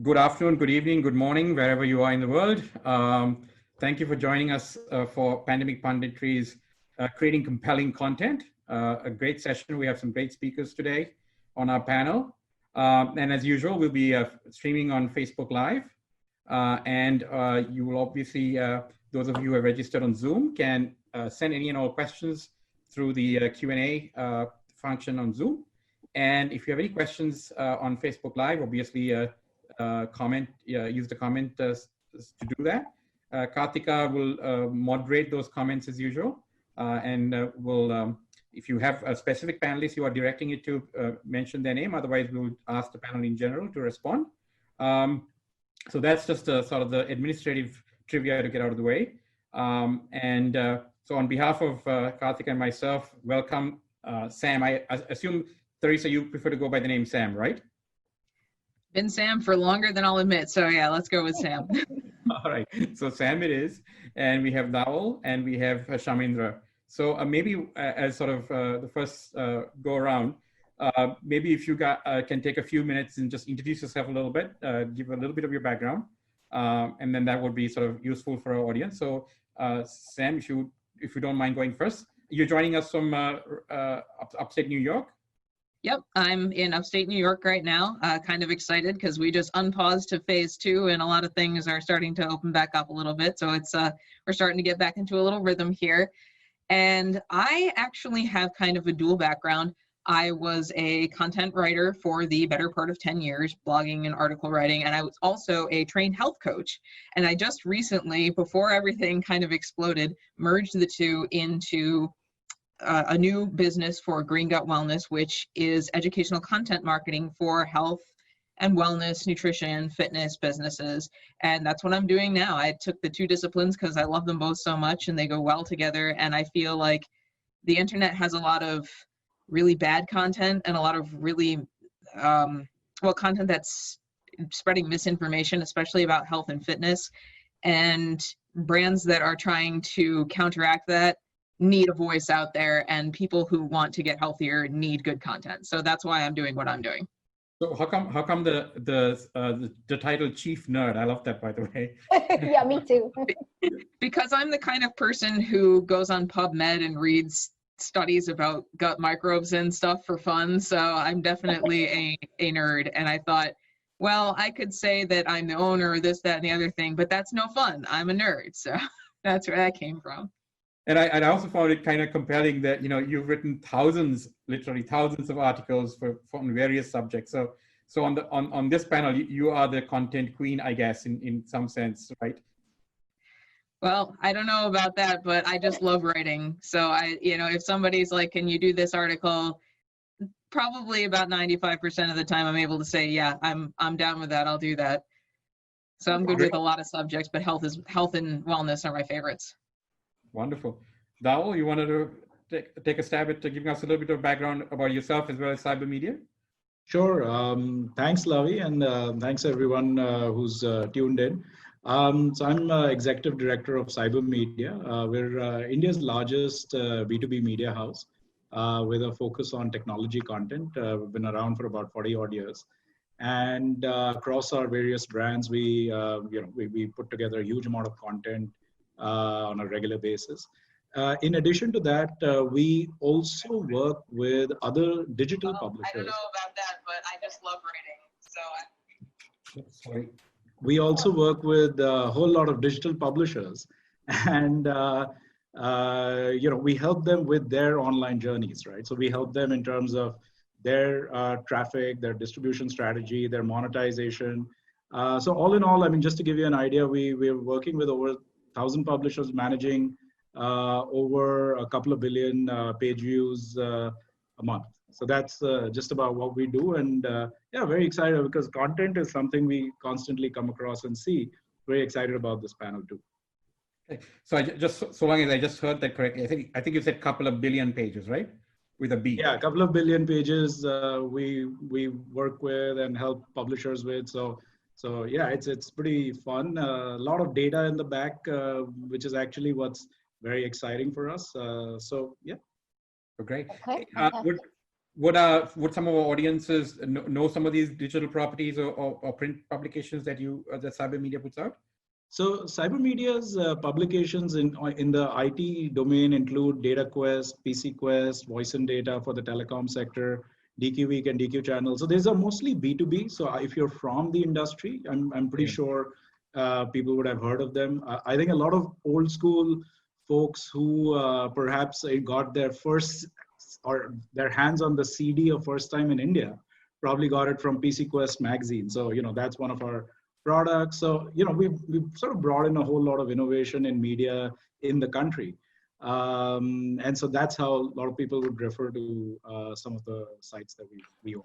good afternoon, good evening, good morning, wherever you are in the world. Thank you for joining us for Pandemic Punditry's Creating Compelling Content. A great session. We have some great speakers today on our panel. And as usual, we'll be streaming on Facebook Live. And you will obviously, those of you who are registered on Zoom can send any and all questions through the Q&A function on Zoom. And if you have any questions on Facebook Live, obviously use the comment to do that. Karthika will moderate those comments as usual. And will, if you have a specific panelist you are directing it to, mention their name. Otherwise, we will ask the panel in general to respond. So that's just sort of the administrative trivia to get out of the way. So on behalf of Karthika and myself, welcome Sam. I assume, Teresa, you prefer to go by the name Sam, right? Been Sam for longer than I'll admit. So yeah, let's go with Sam. All right, so Sam it is. And we have Dawal and we have Shamindra. So maybe as sort of the first go around, maybe if you can take a few minutes and just introduce yourself a little bit, give a little bit of your background, and then that would be sort of useful for our audience. So Sam, if you don't mind going first. You're joining us from upstate New York? Yep, I'm in upstate New York right now. Kind of excited because we just unpaused to phase 2 and a lot of things are starting to open back up a little bit. So it's we're starting to get back into a little rhythm here. And I actually have kind of a dual background. I was a content writer for the better part of 10 years, blogging and article writing, and I was also a trained health coach. And I just recently, before everything kind of exploded, merged the two into a new business for Green Gut Wellness, which is educational content marketing for health and wellness, nutrition, fitness businesses. And that's what I'm doing now. I took the two disciplines because I love them both so much and they go well together. And I feel like the internet has a lot of really bad content and a lot of really, content that's spreading misinformation, especially about health and fitness. And brands that are trying to counteract that need a voice out there, and people who want to get healthier need good content. So that's why I'm doing what I'm doing. So how come the title Chief Nerd? I love that, by the way. Yeah, me too. Because I'm the kind of person who goes on PubMed and reads studies about gut microbes and stuff for fun. So I'm definitely a nerd. And I thought, well, I could say that I'm the owner of this, that, and the other thing, but that's no fun. I'm a nerd. So that's where that came from. And I also found it kind of compelling that, you know, you've written literally thousands of articles on various subjects. So on this panel, you are the content queen, I guess, in some sense, right? Well, I don't know about that, but I just love writing. So if somebody's like, can you do this article? Probably about 95% of the time I'm able to say, yeah, I'm down with that. I'll do that. So I'm good with a lot of subjects, but health and wellness are my favorites. Wonderful. Dawal, you wanted to take a stab at giving us a little bit of background about yourself as well as cyber media? Sure. Thanks, Lavi, and thanks everyone who's tuned in. So I'm Executive Director of Cyber Media. We're India's largest B2B media house with a focus on technology content. We've been around for about 40 odd years. And across our various brands, we put together a huge amount of content on a regular basis. In addition to that, we also work with other digital publishers. I don't know about that, but I just love writing. So Sorry. We also work with a whole lot of digital publishers, and we help them with their online journeys, right? So we help them in terms of their traffic, their distribution strategy, their monetization. So all in all, I mean, just to give you an idea, we're working with over 1,000 publishers managing over a couple of billion page views a month. So that's just about what we do. And yeah, very excited because content is something we constantly come across and see. Very excited about this panel too. Okay. So so long as I just heard that correctly, I think you said couple of billion pages, right? With a B. Yeah, a couple of billion pages we work with and help publishers with. So yeah, it's pretty fun. A lot of data in the back, which is actually what's very exciting for us. So yeah. Oh, great. Okay, Would some of our audiences know some of these digital properties or print publications that that Cyber Media puts out? So Cyber Media's publications in the IT domain include DataQuest, PCQuest, Voice and Data for the telecom sector, DQ Week and DQ Channel. So these are mostly B2B. So if you're from the industry, I'm pretty sure people would have heard of them. I think a lot of old school folks who perhaps got their first or their hands on the CD of first time in India probably got it from PCQuest magazine. So, that's one of our products. So, we've sort of brought in a whole lot of innovation in media in the country. And so that's how a lot of people would refer to some of the sites that we own.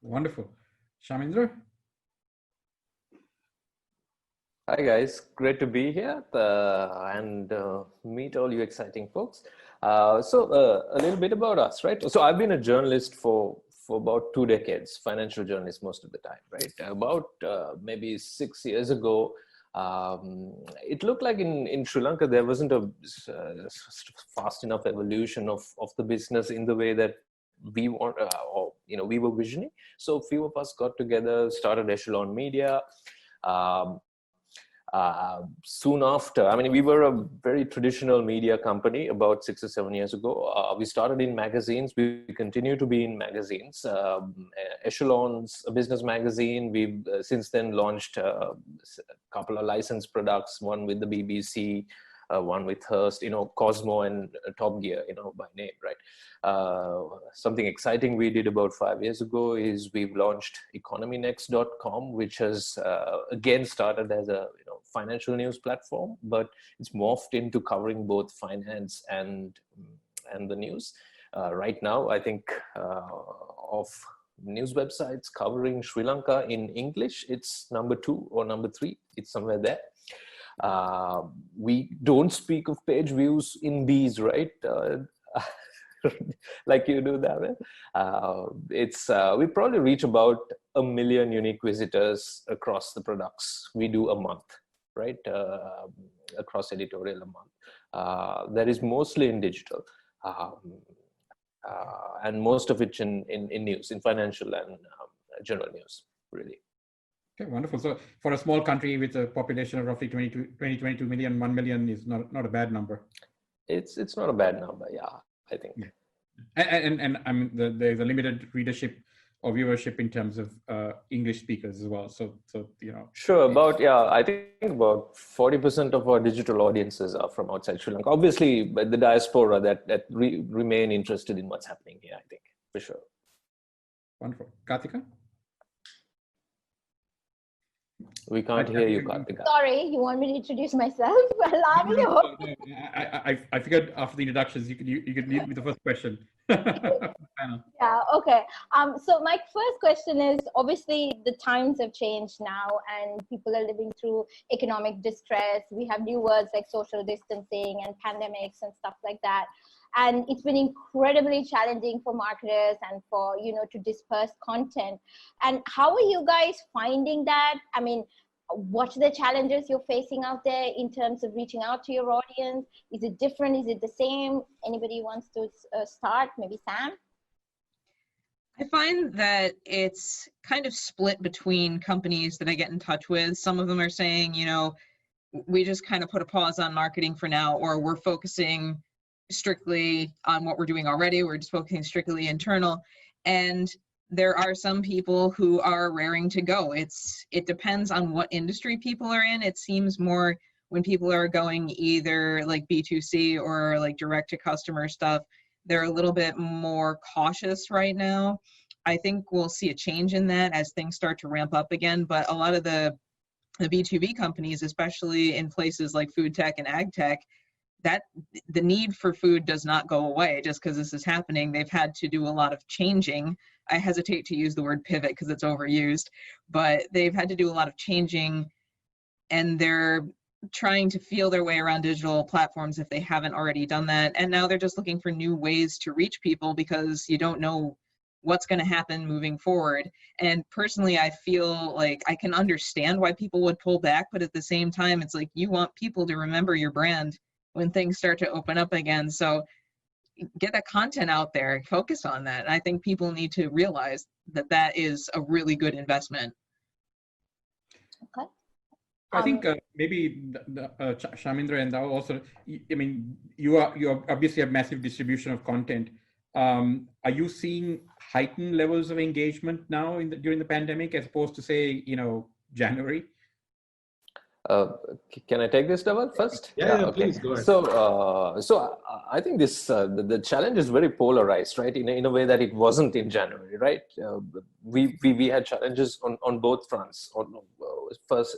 Wonderful. Shamindra? Hi guys, great to be here and meet all you exciting folks. So a little bit about us, right? So I've been a journalist for about 2 decades, financial journalist most of the time, right? About maybe 6 years ago, it looked like in Sri Lanka there wasn't a fast enough evolution of the business in the way that we want, we were visioning. So a few of us got together, started Echelon Media. Soon after, we were a very traditional media company about 6 or 7 years ago. We started in magazines. We continue to be in magazines. Echelon's a business magazine. We've since then launched a couple of licensed products, one with the BBC, one with Hearst, Cosmo and Top Gear, by name, right? Something exciting we did about 5 years ago is we've launched economynext.com, which has again started as a financial news platform, but it's morphed into covering both finance and the news. Right now, I think of news websites covering Sri Lanka in English, it's number 2 or number 3. It's somewhere there. We don't speak of page views in these, right? Like you do, David. We probably reach about 1 million unique visitors across the products we do a month, right? Across editorial a month. That is mostly in digital, and most of it in news, in financial and general news, really. Okay, wonderful. So for a small country with a population of roughly 22 million, 1 million is not a bad number. It's not a bad number, yeah, I think. Yeah. And there's a limited readership or viewership in terms of English speakers as well. So Sure, I think about 40% of our digital audiences are from outside Sri Lanka. Obviously, the diaspora that remain interested in what's happening here, I think, for sure. Wonderful. Karthika? We can't hear you, Karthika. Sorry, you want me to introduce myself? Allow me to. I figured after the introductions, you could lead with the first question. Yeah, okay. So my first question is, obviously the times have changed now and people are living through economic distress. We have new words like social distancing and pandemics and stuff like that. And it's been incredibly challenging for marketers and for, to disperse content. And how are you guys finding that? What are the challenges you're facing out there in terms of reaching out to your audience? Is it different? Is it the same? Anybody wants to start? Maybe Sam? I find that it's kind of split between companies that I get in touch with. Some of them are saying, we just kind of put a pause on marketing for now, or we're focusing strictly on what we're doing already. We're just focusing strictly internal. And there are some people who are raring to go. It depends on what industry people are in. It seems more when people are going either like B2C or like direct to customer stuff, they're a little bit more cautious right now. I think we'll see a change in that as things start to ramp up again. But a lot of the B2B companies, especially in places like food tech and ag tech, that the need for food does not go away just because this is happening. They've had to do a lot of changing. I hesitate to use the word pivot because it's overused, but they've had to do a lot of changing, and they're trying to feel their way around digital platforms if they haven't already done that. And now they're just looking for new ways to reach people because you don't know what's going to happen moving forward. And personally, I feel like I can understand why people would pull back, but at the same time, it's like you want people to remember your brand when things start to open up again. So get that content out there, focus on that. I think people need to realize that that is a really good investment. Okay. I think maybe Shamindra and Dao also, I mean, you obviously have massive distribution of content. Are you seeing heightened levels of engagement now during the pandemic as opposed to, say, January? Can I take this, Dhaval, first? Yeah, Okay. Please go ahead. So I think this the challenge is very polarized, right? In a way that it wasn't in January, right? We had challenges on both fronts. First,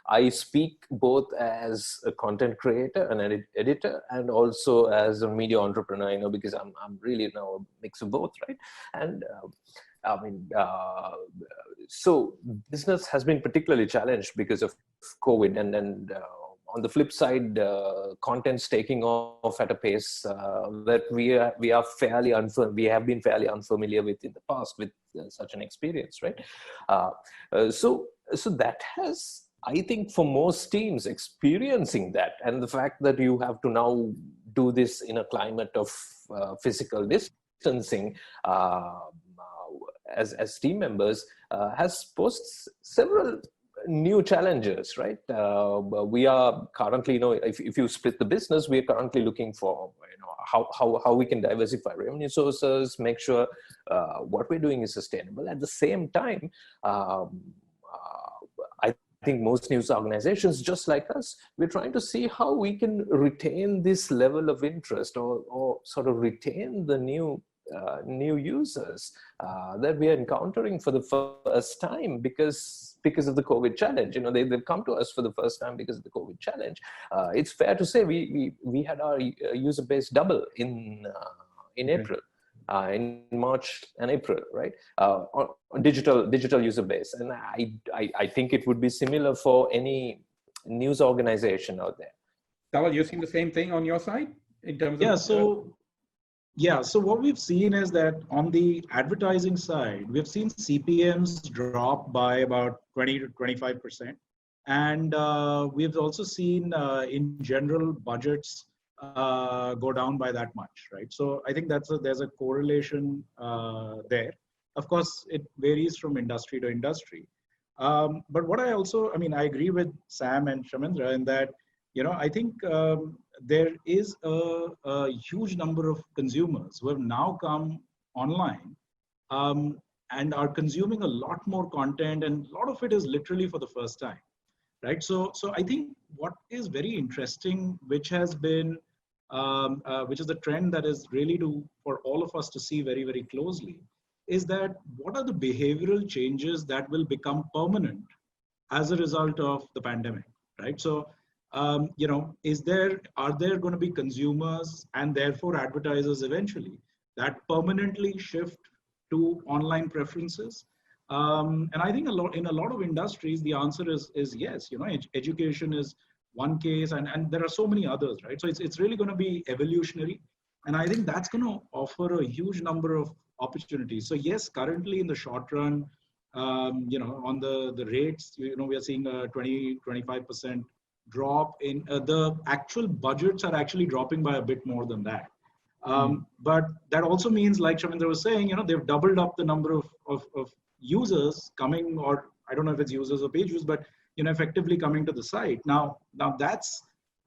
I speak both as a content creator, an editor, and also as a media entrepreneur, because I'm really now a mix of both, right? And so business has been particularly challenged because of COVID, and on the flip side, content's taking off at a pace that we have been fairly unfamiliar with in the past with such an experience, right? So that has, I think, for most teams experiencing that, and the fact that you have to now do this in a climate of physical distancing as team members has posed several new challenges, right? We are currently, if you split the business, we are currently looking for, how we can diversify revenue sources, make sure what we're doing is sustainable. At the same time, I think most news organizations, just like us, we're trying to see how we can retain this level of interest or sort of retain the new users that we are encountering for the first time because of the COVID challenge. They've come to us for the first time because of the COVID challenge. It's fair to say we had our user base double in April. In March and April, right? On digital user base, and I think it would be similar for any news organization out there. Dhaval, you seeing the same thing on your side in terms of? So what we've seen is that on the advertising side, we've seen CPMs drop by about 20 to 25%, and we've also seen in general budgets go down by that much, right? So I think there's a correlation there. Of course, it varies from industry to industry. But what I agree with Sam and Shamindra in that, I think there is a huge number of consumers who have now come online and are consuming a lot more content, and a lot of it is literally for the first time, right? So I think what is very interesting, which has been, which is the trend that is really for all of us to see very, very closely, is that what are the behavioral changes that will become permanent as a result of the pandemic, right? So, are there going to be consumers and therefore advertisers eventually that permanently shift to online preferences? And I think in a lot of industries, the answer is yes. Education is one case, and there are so many others, right? So it's really going to be evolutionary, and I think that's going to offer a huge number of opportunities. So yes, currently in the short run, on the rates, we are seeing a 20-25% drop in the actual budgets are actually dropping by a bit more than that. But that also means, like Shamindra was saying, they've doubled up the number of users coming, or I don't know if it's users or page views, but effectively coming to the site. Now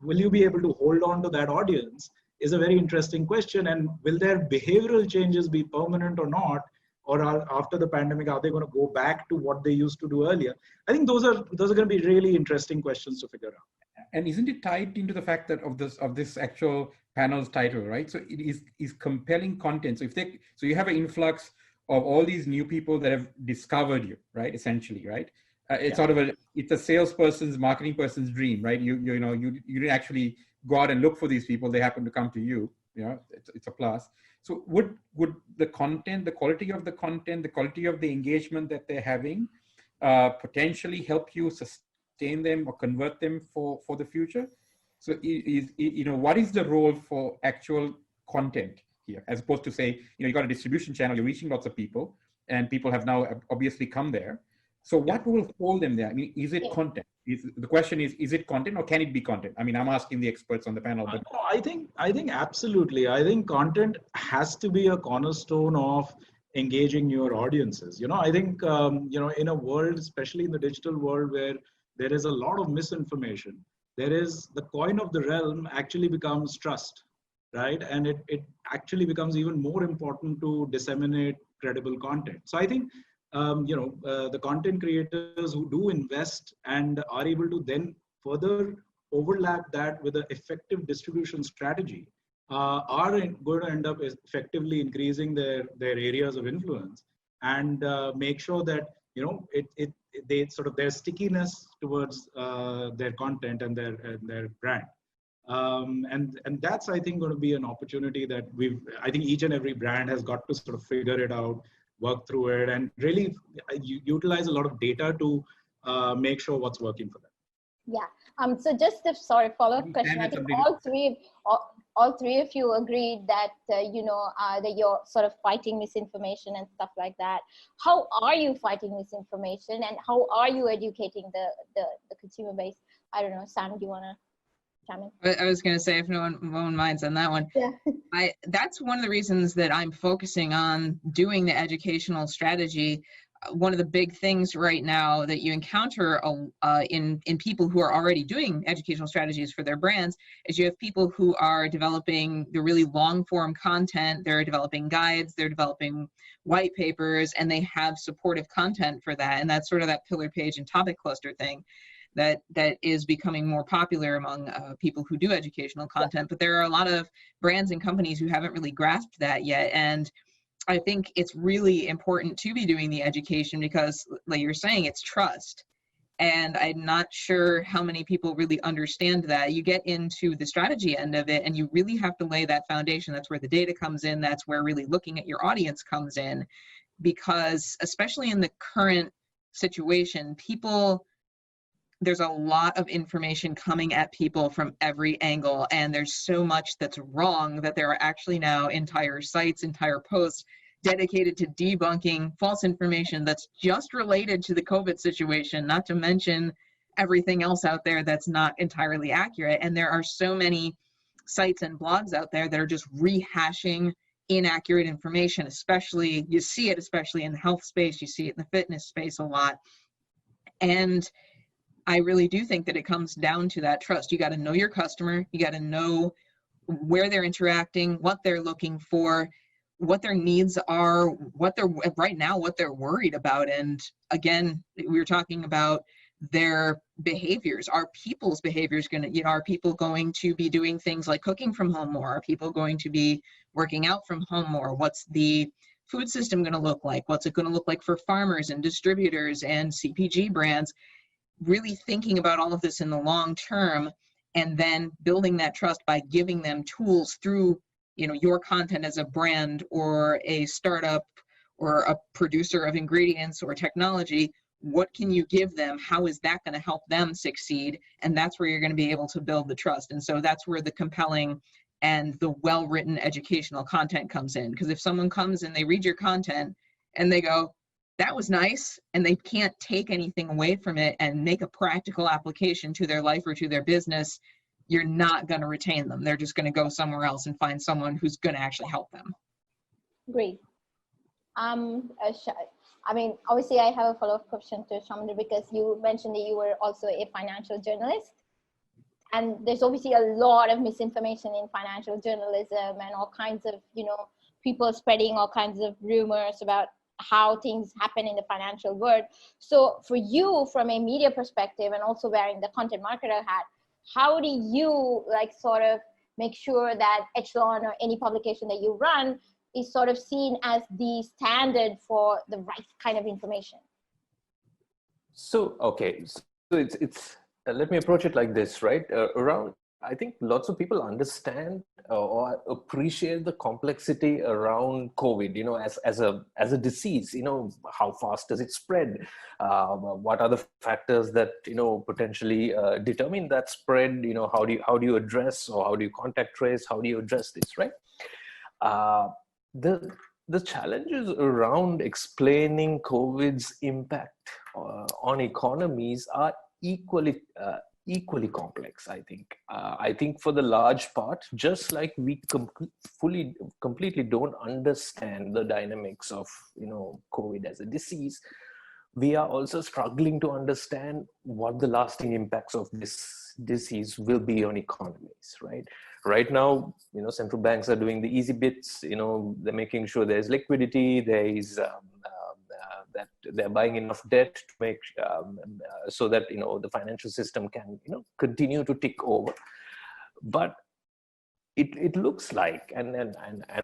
will you be able to hold on to that audience is a very interesting question. And will their behavioral changes be permanent or not? Or after the pandemic, are they going to go back to what they used to do earlier? I think those are going to be really interesting questions to figure out. And isn't it tied into the fact that of this actual panel's title, right? So it is compelling content. So you have an influx of all these new people that have discovered you, right? Essentially, right? It's sort of it's a salesperson's, marketing person's dream, right? You didn't actually go out and look for these people; they happen to come to you. It's a plus. So would the content, the quality of the content, the quality of the engagement that they're having, potentially help you sustain them or convert them for the future? So what is the role for actual content here, as opposed to say, you got a distribution channel, you're reaching lots of people, and people have now obviously come there. So what will hold them there? I mean, is it content? The question is it content or can it be content? I mean, I'm asking the experts on the panel. But I think absolutely. I think content has to be a cornerstone of engaging your audiences. I think, in a world, especially in the digital world where there is a lot of misinformation, there is the coin of the realm actually becomes trust, right? And it actually becomes even more important to disseminate credible content. So I think, the content creators who do invest and are able to then further overlap that with an effective distribution strategy are going to end up effectively increasing their areas of influence and make sure that they sort of their stickiness towards their content and their brand. And that's, I think, going to be an opportunity that I think each and every brand has got to sort of figure it out, work through it, and really utilize a lot of data to make sure what's working for them. Yeah. So just a follow-up question. I think all three of you agreed that that you're sort of fighting misinformation and stuff like that. How are you fighting misinformation, and how are you educating the consumer base? I don't know, Sam, do you want to chime in? I was going to say, if no one minds on that one, that's one of the reasons that I'm focusing on doing the educational strategy. One of the big things right now that you encounter in people who are already doing educational strategies for their brands is you have people who are developing the really long form content. They're developing guides, they're developing white papers, and they have supportive content for that. And that's sort of that pillar page and topic cluster thing that is becoming more popular among people who do educational content. But there are a lot of brands and companies who haven't really grasped that yet. And I think it's really important to be doing the education because, like you're saying, it's trust. And I'm not sure how many people really understand that. You get into the strategy end of it and you really have to lay that foundation. That's where the data comes in. That's where really looking at your audience comes in. Because especially in the current situation, there's a lot of information coming at people from every angle, and there's so much that's wrong that there are actually now entire sites, entire posts dedicated to debunking false information that's just related to the COVID situation, not to mention everything else out there that's not entirely accurate. And there are so many sites and blogs out there that are just rehashing inaccurate information, especially in the health space, you see it in the fitness space a lot. And I really do think that it comes down to that trust. You got to know your customer. You got to know where they're interacting, what they're looking for, what their needs are, what they're worried about. And again, we were talking about their behaviors. Are people's behaviors are people going to be doing things like cooking from home more? Are people going to be working out from home more? What's the food system going to look like? What's it going to look like for farmers and distributors and CPG brands? Really thinking about all of this in the long term, and then building that trust by giving them tools through, your content as a brand or a startup or a producer of ingredients or technology. What can you give them? How is that going to help them succeed? And that's where you're going to be able to build the trust. And so that's where the compelling and the well-written educational content comes in. Because if someone comes and they read your content and they go, that was nice, and they can't take anything away from it and make a practical application to their life or to their business, you're not going to retain them. They're just going to go somewhere else and find someone who's going to actually help them. Great. Obviously, I have a follow-up question to Shamdra because you mentioned that you were also a financial journalist. And there's obviously a lot of misinformation in financial journalism and all kinds of, people spreading all kinds of rumors about how things happen in the financial world. So for you, from a media perspective and also wearing the content marketer hat, how do you sort of make sure that Echelon or any publication that you run is sort of seen as the standard for the right kind of information? So it's let me approach it like this, right? I think lots of people understand or appreciate the complexity around COVID, as a disease. How fast does it spread? What are the factors that potentially determine that spread? How do you address, or how do you contact trace? How do you address this, right? the challenges around explaining COVID's impact on economies are equally complex, I think. I think for the large part, just like we completely don't understand the dynamics of COVID as a disease, we are also struggling to understand what the lasting impacts of this disease will be on economies, right? Right now, central banks are doing the easy bits. They're making sure there's liquidity, there is that they're buying enough debt to make so that the financial system can continue to tick over. But it looks like, and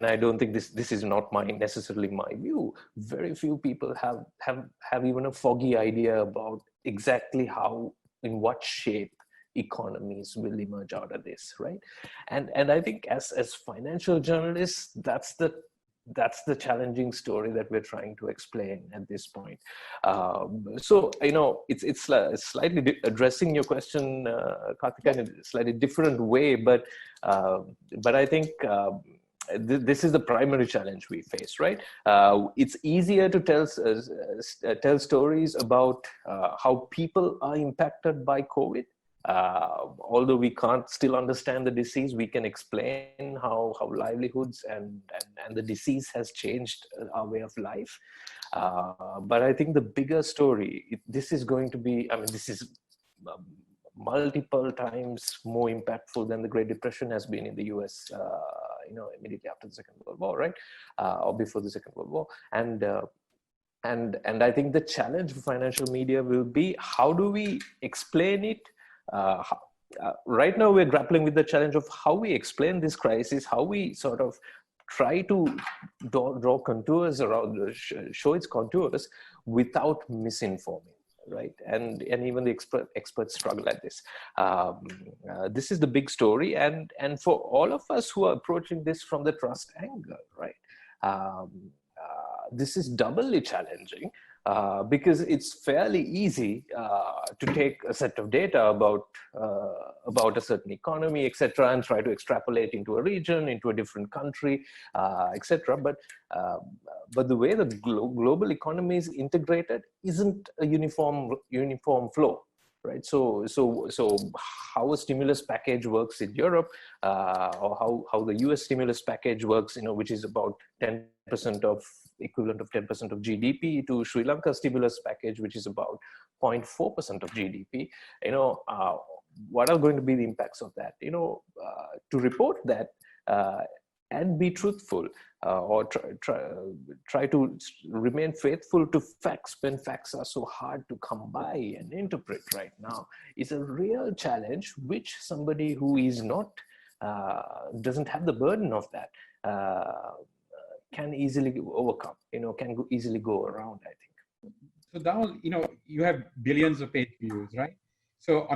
I don't think this is not necessarily my view. Very few people have even a foggy idea about exactly how, in what shape economies will emerge out of this, right? And I think as financial journalists, that's the challenging story that we're trying to explain at this point. So it's slightly addressing your question, Karthika, in a slightly different way, but I think this is the primary challenge we face, right? It's easier to tell stories about how people are impacted by COVID. Although we can't still understand the disease, we can explain how livelihoods and the disease has changed our way of life. But I think the bigger story, this is going to be, this is multiple times more impactful than the Great Depression has been in the US, immediately after the Second World War, right? Or before the Second World War. And I think the challenge for financial media will be, how do we explain it? Right now we're grappling with the challenge of how we explain this crisis, how we sort of try to draw contours around, show its contours without misinforming, right? And even the experts struggle at this. This is the big story, and for all of us who are approaching this from the trust angle, right? This is doubly challenging. Because it's fairly easy to take a set of data about a certain economy, etc., and try to extrapolate into a region, into a different country, etc. But the way the global economy is integrated isn't a uniform flow, right? So how a stimulus package works in Europe, or how the US stimulus package works, which is about 10% of equivalent of 10% of GDP, to Sri Lanka stimulus package, which is about 0.4% of GDP. What are going to be the impacts of that? To report that and be truthful, or try to remain faithful to facts when facts are so hard to come by and interpret right now, is a real challenge, which somebody who is not doesn't have the burden of that can easily overcome, can easily go around, I think. So Dawal, you have billions of page views, right? So,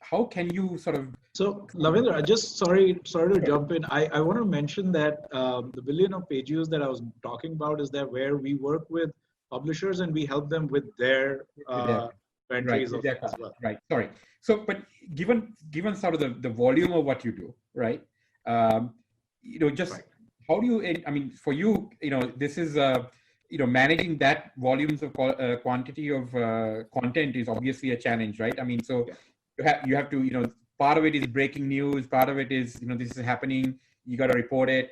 how can you sort of... So, Lavendra, just sorry to jump in. I want to mention that the billion of page views that I was talking about is that where we work with publishers and we help them with their entries as well. Right, sorry. So, but given sort of the volume of what you do, right? Just... Right. How do you, for you, this is, managing that volumes of quantity of content is obviously a challenge, right? So you have to, part of it is breaking news, part of it is, this is happening, you got to report it.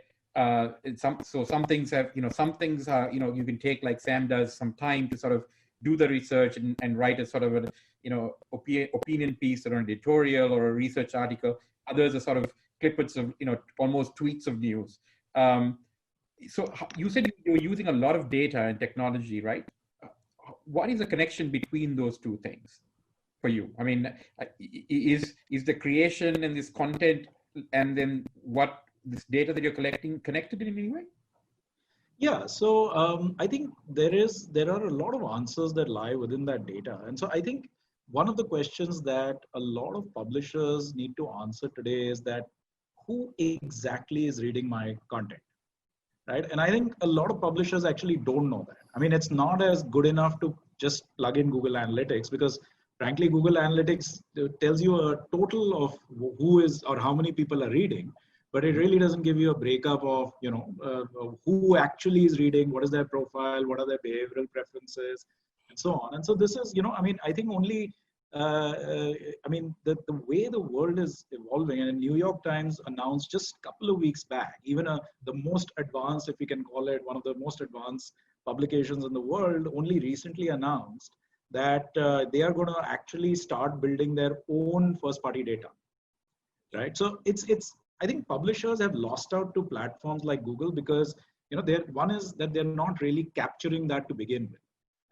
Some things have, some things are, you can take, like Sam does, some time to sort of do the research and write a sort of an, opinion piece or an editorial or a research article. Others are sort of clippets of, almost tweets of news. So you said you were using a lot of data and technology, right? What is the connection between those two things for you? Is the creation and this content and then what this data that you're collecting connected in any way? Yeah, so I think there are a lot of answers that lie within that data. And so I think one of the questions that a lot of publishers need to answer today is that, who exactly is reading my content, right? And I think a lot of publishers actually don't know that. It's not as good enough to just plug in Google Analytics, because frankly, Google Analytics tells you a total of who is or how many people are reading. but it really doesn't give you a breakup of, who actually is reading, what is their profile, what are their behavioral preferences, and so on. And so this is, I think only, the way the world is evolving, and New York Times announced just a couple of weeks back, even the most advanced, if we can call it, one of the most advanced publications in the world, only recently announced that they are going to actually start building their own first-party data, right? So I think publishers have lost out to platforms like Google because, one is that they're not really capturing that to begin with.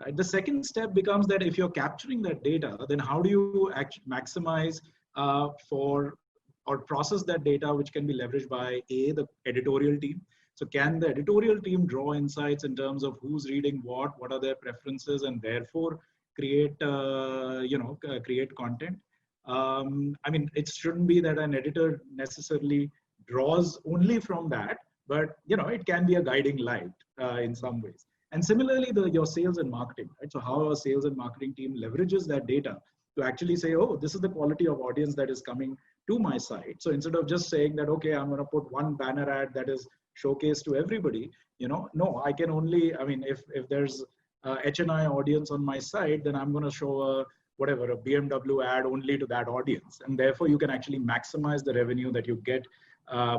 Right? The second step becomes that if you're capturing that data, then how do you maximize or process that data, which can be leveraged by the editorial team. So can the editorial team draw insights in terms of who's reading what are their preferences, and therefore create create content. It shouldn't be that an editor necessarily draws only from that, but it can be a guiding light in some ways. And similarly, your sales and marketing, right? So how a sales and marketing team leverages that data to actually say, oh, this is the quality of audience that is coming to my site. So instead of just saying that, okay, I'm going to put one banner ad that is showcased to everybody, no, I can only, if there's a HNI audience on my site, then I'm going to show a BMW ad only to that audience. And therefore you can actually maximize the revenue that you get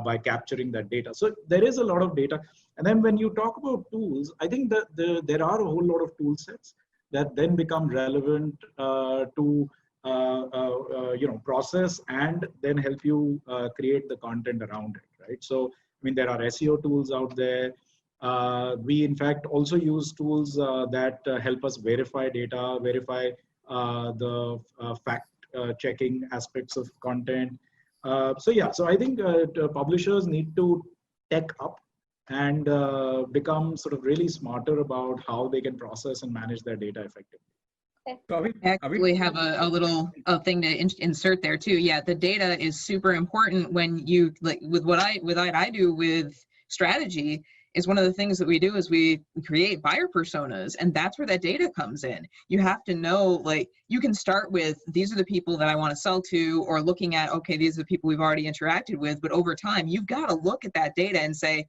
by capturing that data. So there is a lot of data. And then when you talk about tools, I think that there are a whole lot of tool sets that then become relevant to process and then help you create the content around it, right? So, there are SEO tools out there. We in fact also use tools that help us verify data, verify the fact checking aspects of content. So I think publishers need to tech up and become sort of really smarter about how they can process and manage their data effectively. I actually have a little thing to insert there too. Yeah, the data is super important when you, like, with what I do with strategy, is one of the things that we do is we create buyer personas, and that's where that data comes in. You have to know, like, you can start with, these are the people that I want to sell to, or looking at, okay, these are the people we've already interacted with, but over time, you've got to look at that data and say,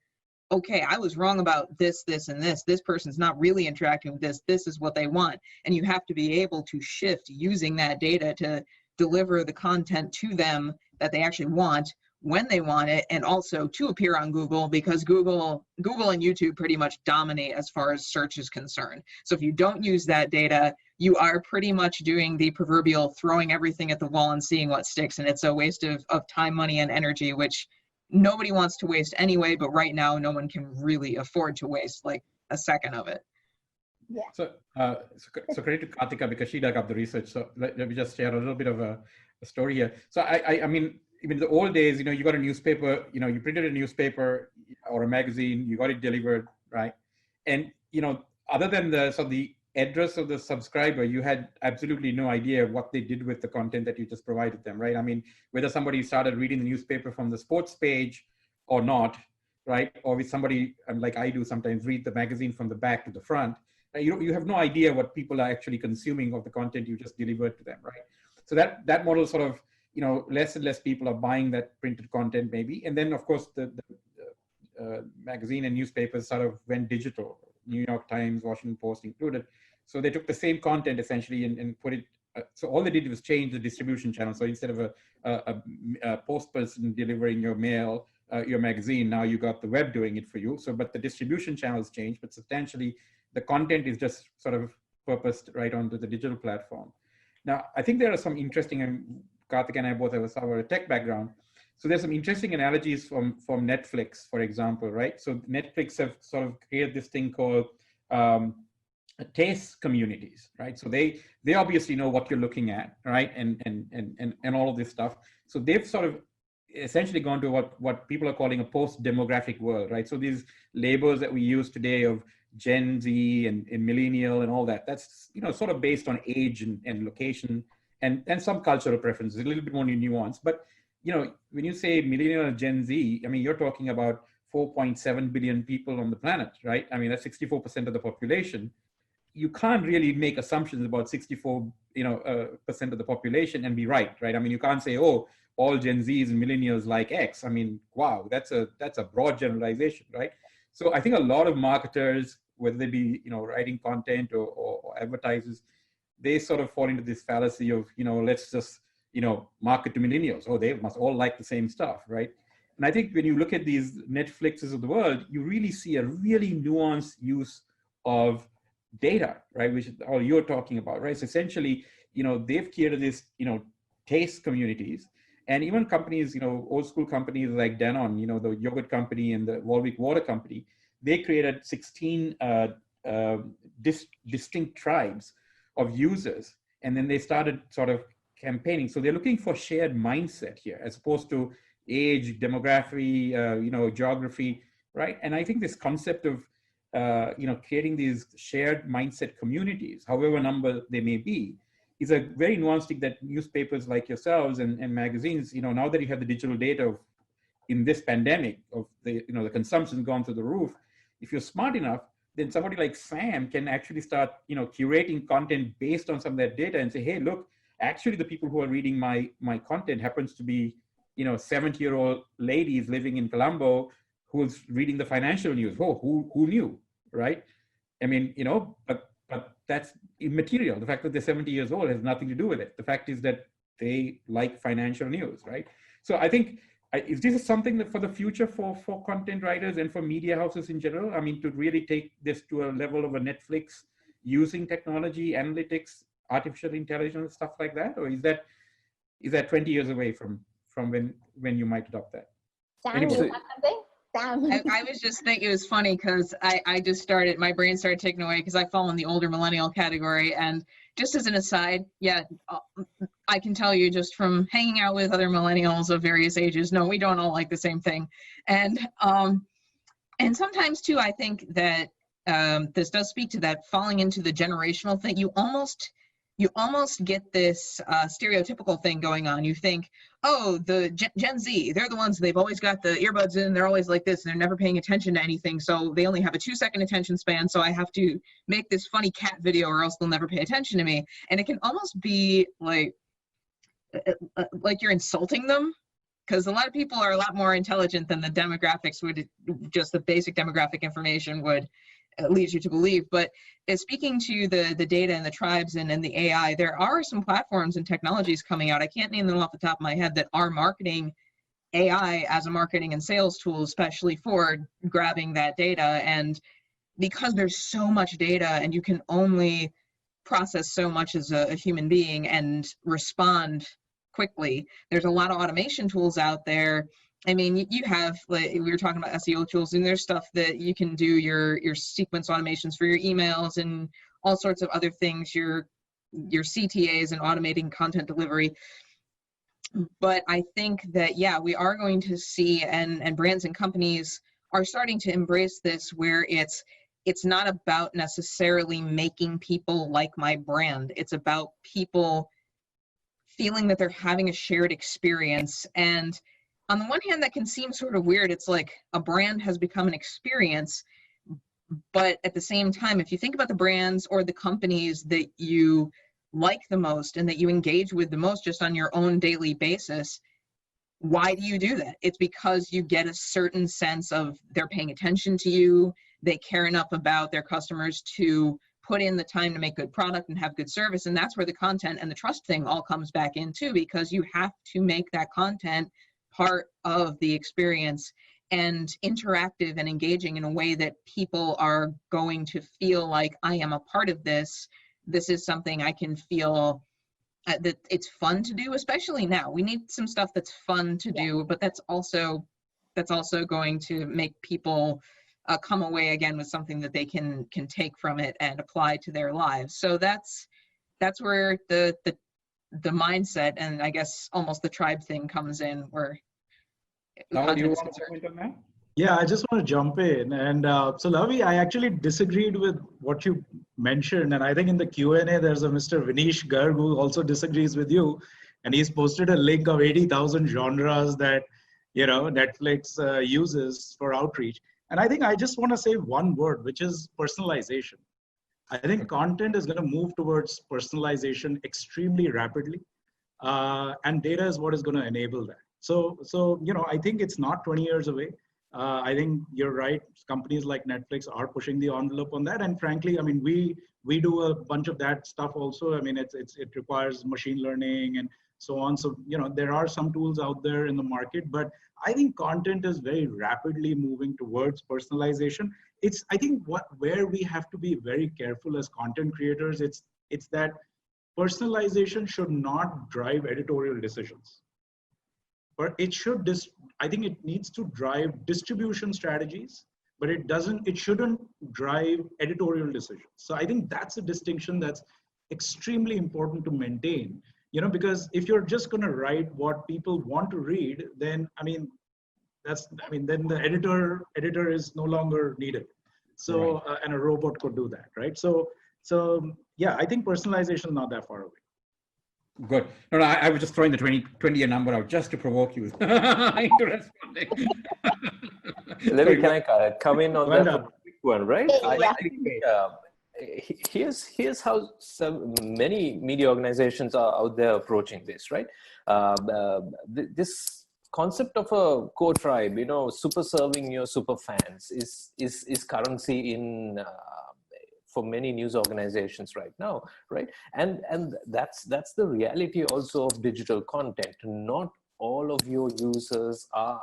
okay, I was wrong about this, this, and this. This person's not really interacting with this. This is what they want. And you have to be able to shift using that data to deliver the content to them that they actually want when they want it, and also to appear on Google, because Google and YouTube pretty much dominate as far as search is concerned. So if you don't use that data, you are pretty much doing the proverbial throwing everything at the wall and seeing what sticks. And it's a waste of time, money, and energy, which nobody wants to waste anyway, but right now no one can really afford to waste like a second of it. Yeah. So credit to Karthika because she dug up the research. So let me just share a little bit of a story here. So I mean, even the old days, you got a newspaper, you printed a newspaper or a magazine, you got it delivered, right? And, other than the address of the subscriber, you had absolutely no idea what they did with the content that you just provided them, right? I mean, whether somebody started reading the newspaper from the sports page or not, right? Or with somebody, like I do sometimes, read the magazine from the back to the front. You have no idea what people are actually consuming of the content you just delivered to them, right? So that model sort of, less and less people are buying that printed content maybe. And then of course the magazine and newspapers sort of went digital, New York Times, Washington Post included. So they took the same content essentially and put it, so all they did was change the distribution channel. So instead of a post person delivering your mail, your magazine, now you got the web doing it for you. So, but the distribution channels changed, but substantially the content is just sort of purposed right onto the digital platform. Now, I think there are some interesting, and Karthik and I both have a tech background. So there's some interesting analogies from Netflix, for example, right? So Netflix have sort of created this thing called taste communities, right? So they obviously know what you're looking at, right? And all of this stuff. So they've sort of essentially gone to what people are calling a post-demographic world, right? So these labels that we use today of Gen Z and millennial and all that, that's sort of based on age and location and some cultural preferences, a little bit more nuanced. But when you say millennial and Gen Z, I mean, you're talking about 4.7 billion people on the planet, right? I mean, that's 64% of the population. You can't really make assumptions about 64% of the population and be right? I mean, you can't say, oh, all Gen Zs and millennials like X. I mean, wow, that's a broad generalization, right? So I think a lot of marketers, whether they be, writing content or advertisers, they sort of fall into this fallacy of, let's just, market to millennials. Oh, they must all like the same stuff, right? And I think when you look at these Netflixes of the world, you really see a really nuanced use of data, right? Which is all you're talking about, right? So essentially, they've created this, taste communities, and even companies, old school companies like Danone, the yogurt company and the Volvic water company, they created 16 distinct tribes of users, and then they started sort of campaigning. So they're looking for shared mindset here, as opposed to age, demography, geography, right? And I think this concept of creating these shared mindset communities, however number they may be, is a very nuanced thing that newspapers like yourselves and magazines, now that you have the digital data of, in this pandemic of the, the consumption's gone through the roof. If you're smart enough, then somebody like Sam can actually start, curating content based on some of that data and say, hey, look, actually the people who are reading my content happens to be, 70-year-old ladies living in Colombo who's reading the financial news. Oh, who knew, right? I mean, but that's immaterial. The fact that they're 70 years old has nothing to do with it. The fact is that they like financial news, right? So I think, is this something that for the future for content writers and for media houses in general? I mean, to really take this to a level of a Netflix using technology, analytics, artificial intelligence, stuff like that? Or is that 20 years away from when you might adopt that? Sam, Anyway. you have something? Sam. I was just thinking it was funny because I just started, my brain started taking away because I fall in the older millennial category. And just as an aside, yeah, I can tell you just from hanging out with other millennials of various ages, no, we don't all like the same thing. And sometimes too, I think that this does speak to that falling into the generational thing. You almost get this stereotypical thing going on. You think, oh, the Gen Z, they're the ones, they've always got the earbuds in, they're always like this, and they're never paying attention to anything, so they only have a 2-second attention span, so I have to make this funny cat video or else they'll never pay attention to me. And it can almost be like you're insulting them, because a lot of people are a lot more intelligent than the demographics would, just the basic demographic information would lead you to believe. But speaking to the data and the tribes and the AI, there are some platforms and technologies coming out, I can't name them off the top of my head, that are marketing AI as a marketing and sales tool, especially for grabbing that data. And because there's so much data and you can only process so much as a human being and respond quickly, there's a lot of automation tools out there. I mean, you have, like, we were talking about SEO tools, and there's stuff that you can do your sequence automations for your emails and all sorts of other things, your CTAs and automating content delivery. But I think that, yeah, we are going to see, and brands and companies are starting to embrace this, where it's not about necessarily making people like my brand. It's about people feeling that they're having a shared experience. And on the one hand, that can seem sort of weird. It's like a brand has become an experience, but at the same time, if you think about the brands or the companies that you like the most and that you engage with the most just on your own daily basis, why do you do that? It's because you get a certain sense of they're paying attention to you, they care enough about their customers to put in the time to make good product and have good service. And that's where the content and the trust thing all comes back in too, because you have to make that content part of the experience and interactive and engaging in a way that people are going to feel like, I am a part of this. This is something I can feel that it's fun to do, especially now. We need some stuff that's fun to do, but that's also going to make people come away again with something that they can take from it and apply to their lives. So that's where the mindset and I guess almost the tribe thing comes in, where Now, do you want to comment on that? Yeah, I just want to jump in. And so, Lavi, I actually disagreed with what you mentioned. And I think in the Q&A, there's a Mr. Vinish Garg who also disagrees with you. And he's posted a link of 80,000 genres that, Netflix uses for outreach. And I think I just want to say one word, which is personalization. I think content is going to move towards personalization extremely rapidly. and data is what is going to enable that. So I think it's not 20 years away. I think you're right. Companies like Netflix are pushing the envelope on that, and frankly, I mean, we do a bunch of that stuff also. I mean, it requires machine learning and so on. So there are some tools out there in the market, but I think content is very rapidly moving towards personalization. I think where we have to be very careful as content creators, it's that personalization should not drive editorial decisions. But it should, I think it needs to drive distribution strategies, but it shouldn't drive editorial decisions. So I think that's a distinction that's extremely important to maintain, because if you're just going to write what people want to read, then, then the editor is no longer needed. So, right. And a robot could do that, right? So yeah, I think personalization is not that far away. Good. No, I was just throwing the 20-year number out just to provoke you into responding. Can I come in on that quick one, right? Yeah. I think here's how many media organizations are out there approaching this, right? This concept of a core tribe, super serving your super fans is currency in for many news organizations right now, right? And that's the reality also of digital content. Not all of your users are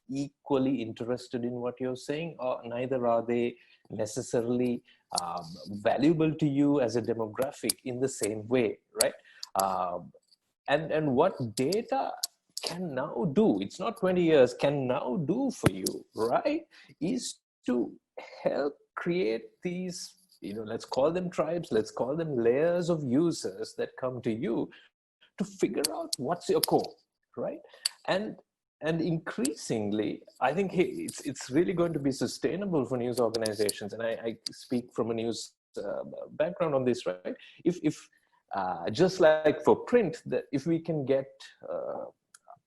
equally interested in what you're saying, or neither are they necessarily valuable to you as a demographic in the same way, right? And what data can now do, it's not 20 years, can now do for you, right, is to help create these, let's call them tribes, let's call them layers of users that come to you to figure out what's your core, right? And increasingly, I think it's really going to be sustainable for news organizations. And I speak from a news background on this, right? If just like for print, that if we can get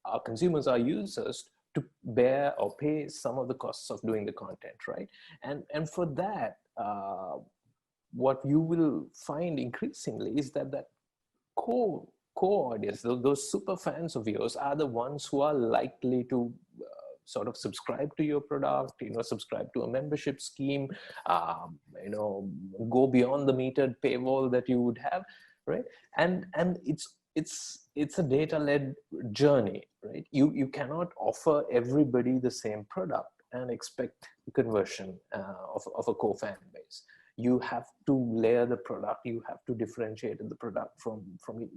our consumers, our users, to bear or pay some of the costs of doing the content, right? And for that, what you will find increasingly is that core audience, those super fans of yours, are the ones who are likely to sort of subscribe to your product, subscribe to a membership scheme, go beyond the metered paywall that you would have, right? And it's a data-led journey, right? You cannot offer everybody the same product and expect conversion of a core fan base. You have to layer the product. You have to differentiate the product from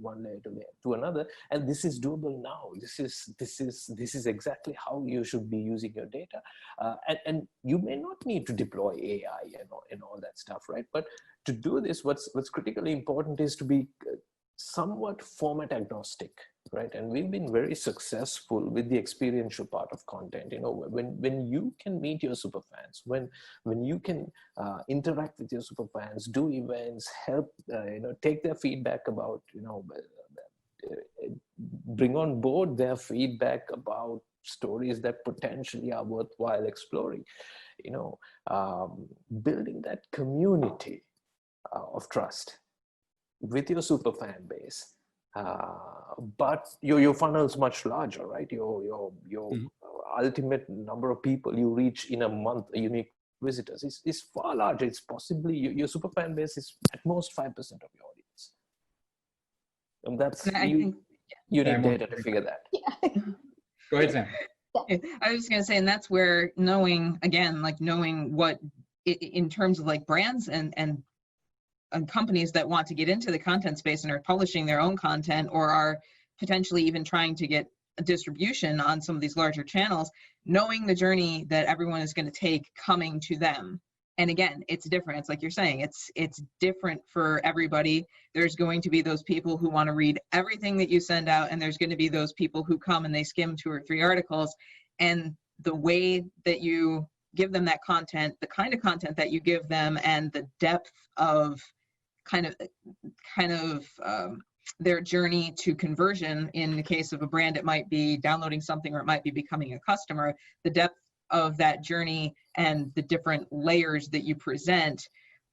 one layer to another, and this is doable now. This is exactly how you should be using your data, and you may not need to deploy AI and all that stuff, right? But to do this, what's critically important is to be somewhat format agnostic, right? And we've been very successful with the experiential part of content. When you can meet your super fans, when you can interact with your super fans, do events, help take their feedback about, bring on board their feedback about stories that potentially are worthwhile exploring, building that community of trust with your super fan base, but your funnel's much larger, right? Your ultimate number of people you reach in a month, unique visitors, is far larger. It's possibly your super fan base is at most 5% of your audience, and that's you need data to figure that. Yeah. Go ahead, Sam. I was just gonna say, and that's where knowing what in terms of like brands and companies that want to get into the content space and are publishing their own content, or are potentially even trying to get a distribution on some of these larger channels, knowing the journey that everyone is going to take coming to them. And again, it's different. It's like you're saying, it's different for everybody. There's going to be those people who want to read everything that you send out, and there's going to be those people who come and they skim 2 or 3 articles. And the way that you give them that content, the kind of content that you give them, and the depth of kind of their journey to conversion. In the case of a brand, it might be downloading something, or it might be becoming a customer. The depth of that journey and the different layers that you present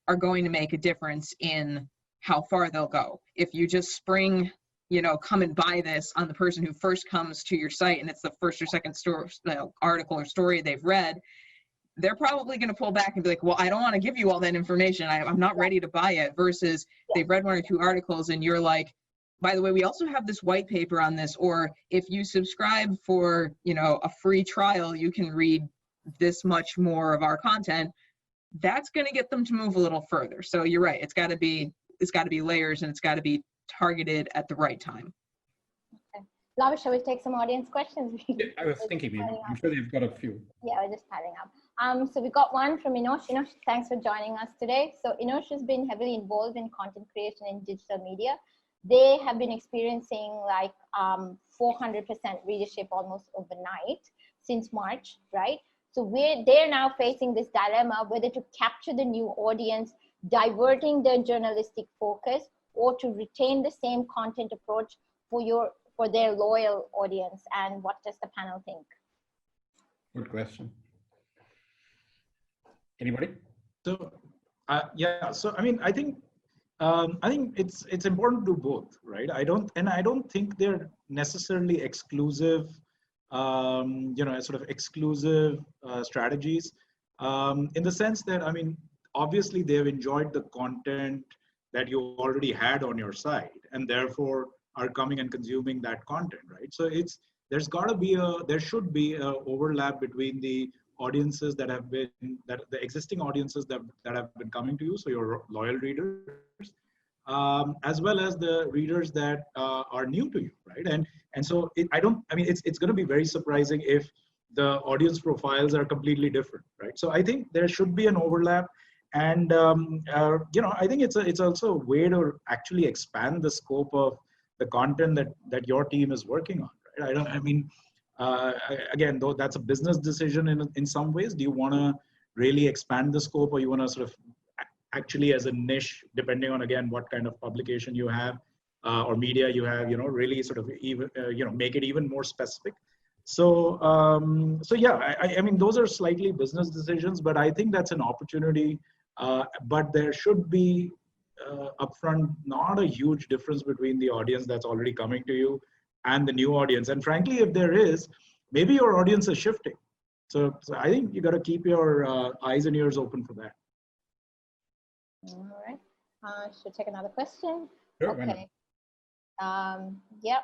are going to make a difference in how far they'll go. If you just spring come and buy this on the person who first comes to your site and it's the first or second story, article or story they've read, they're probably going to pull back and be like, well, I don't want to give you all that information. I'm not ready to buy it, versus they've read one or two articles and you're like, by the way, we also have this white paper on this, or if you subscribe for, a free trial, you can read this much more of our content. That's going to get them to move a little further. So you're right. It's got to be layers, and it's got to be targeted at the right time. Okay. Lavish, shall we take some audience questions? Yeah, I was thinking, I'm sure they've got a few. Yeah, we're just padding up. So we got one from Inosh. Inosh, thanks for joining us today. So Inosh has been heavily involved in content creation in digital media. They have been experiencing like 400% readership almost overnight since March, right? So they're now facing this dilemma whether to capture the new audience, diverting their journalistic focus, or to retain the same content approach for their loyal audience. And what does the panel think? Good question. Anybody? So yeah, so I mean, I think it's important to do both, right? I don't think they're necessarily exclusive, sort of exclusive strategies, in the sense that, I mean, obviously they've enjoyed the content that you already had on your site, and therefore are coming and consuming that content, right? So there should be a overlap between the audiences that have been, the existing audiences that have been coming to you, so your loyal readers, as well as the readers that are new to you, right? And so it's going to be very surprising if the audience profiles are completely different, right? So I think there should be an overlap, and I think it's also a way to actually expand the scope of the content that your team is working on, right? Again, though that's a business decision in some ways. Do you want to really expand the scope, or you want to sort of actually as a niche, depending on, again, what kind of publication you have or media you have, really sort of even, make it even more specific. So, yeah, I mean, those are slightly business decisions, but I think that's an opportunity. But there should be upfront not a huge difference between the audience that's already coming to you and the new audience. And frankly, if there is, maybe your audience is shifting. So I think you got to keep your eyes and ears open for that. All right. Should take another question. Sure, okay. Yep.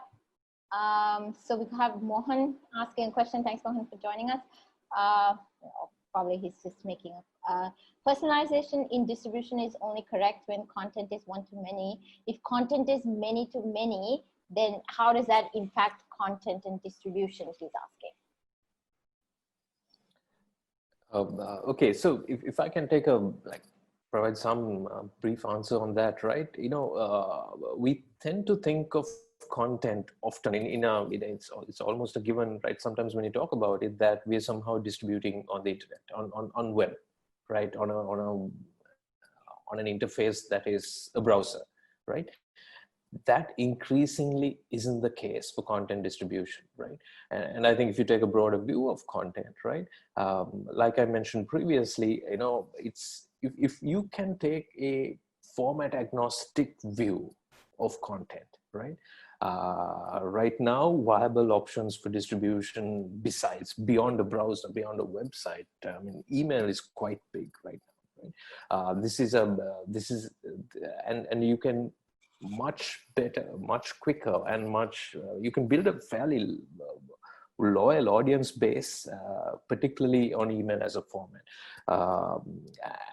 So we have Mohan asking a question. Thanks, Mohan, for joining us. Probably he's just making up. Personalization in distribution is only correct when content is one-to-many. If content is many-to-many, then how does that impact content and distribution, he's asking. Okay, so if I can take provide some brief answer on that, right? We tend to think of content often it's almost a given, right? Sometimes when you talk about it, that we're somehow distributing on the internet, on web, right? On an interface that is a browser, right? That increasingly isn't the case for content distribution, right? And I think if you take a broader view of content, right? Like I mentioned previously, it's if you can take a format agnostic view of content, right? Right now, viable options for distribution beyond the browser, beyond the website, I mean, email is quite big right now, right? And you can much better, much quicker, and you can build a fairly loyal audience base, particularly on email as a format.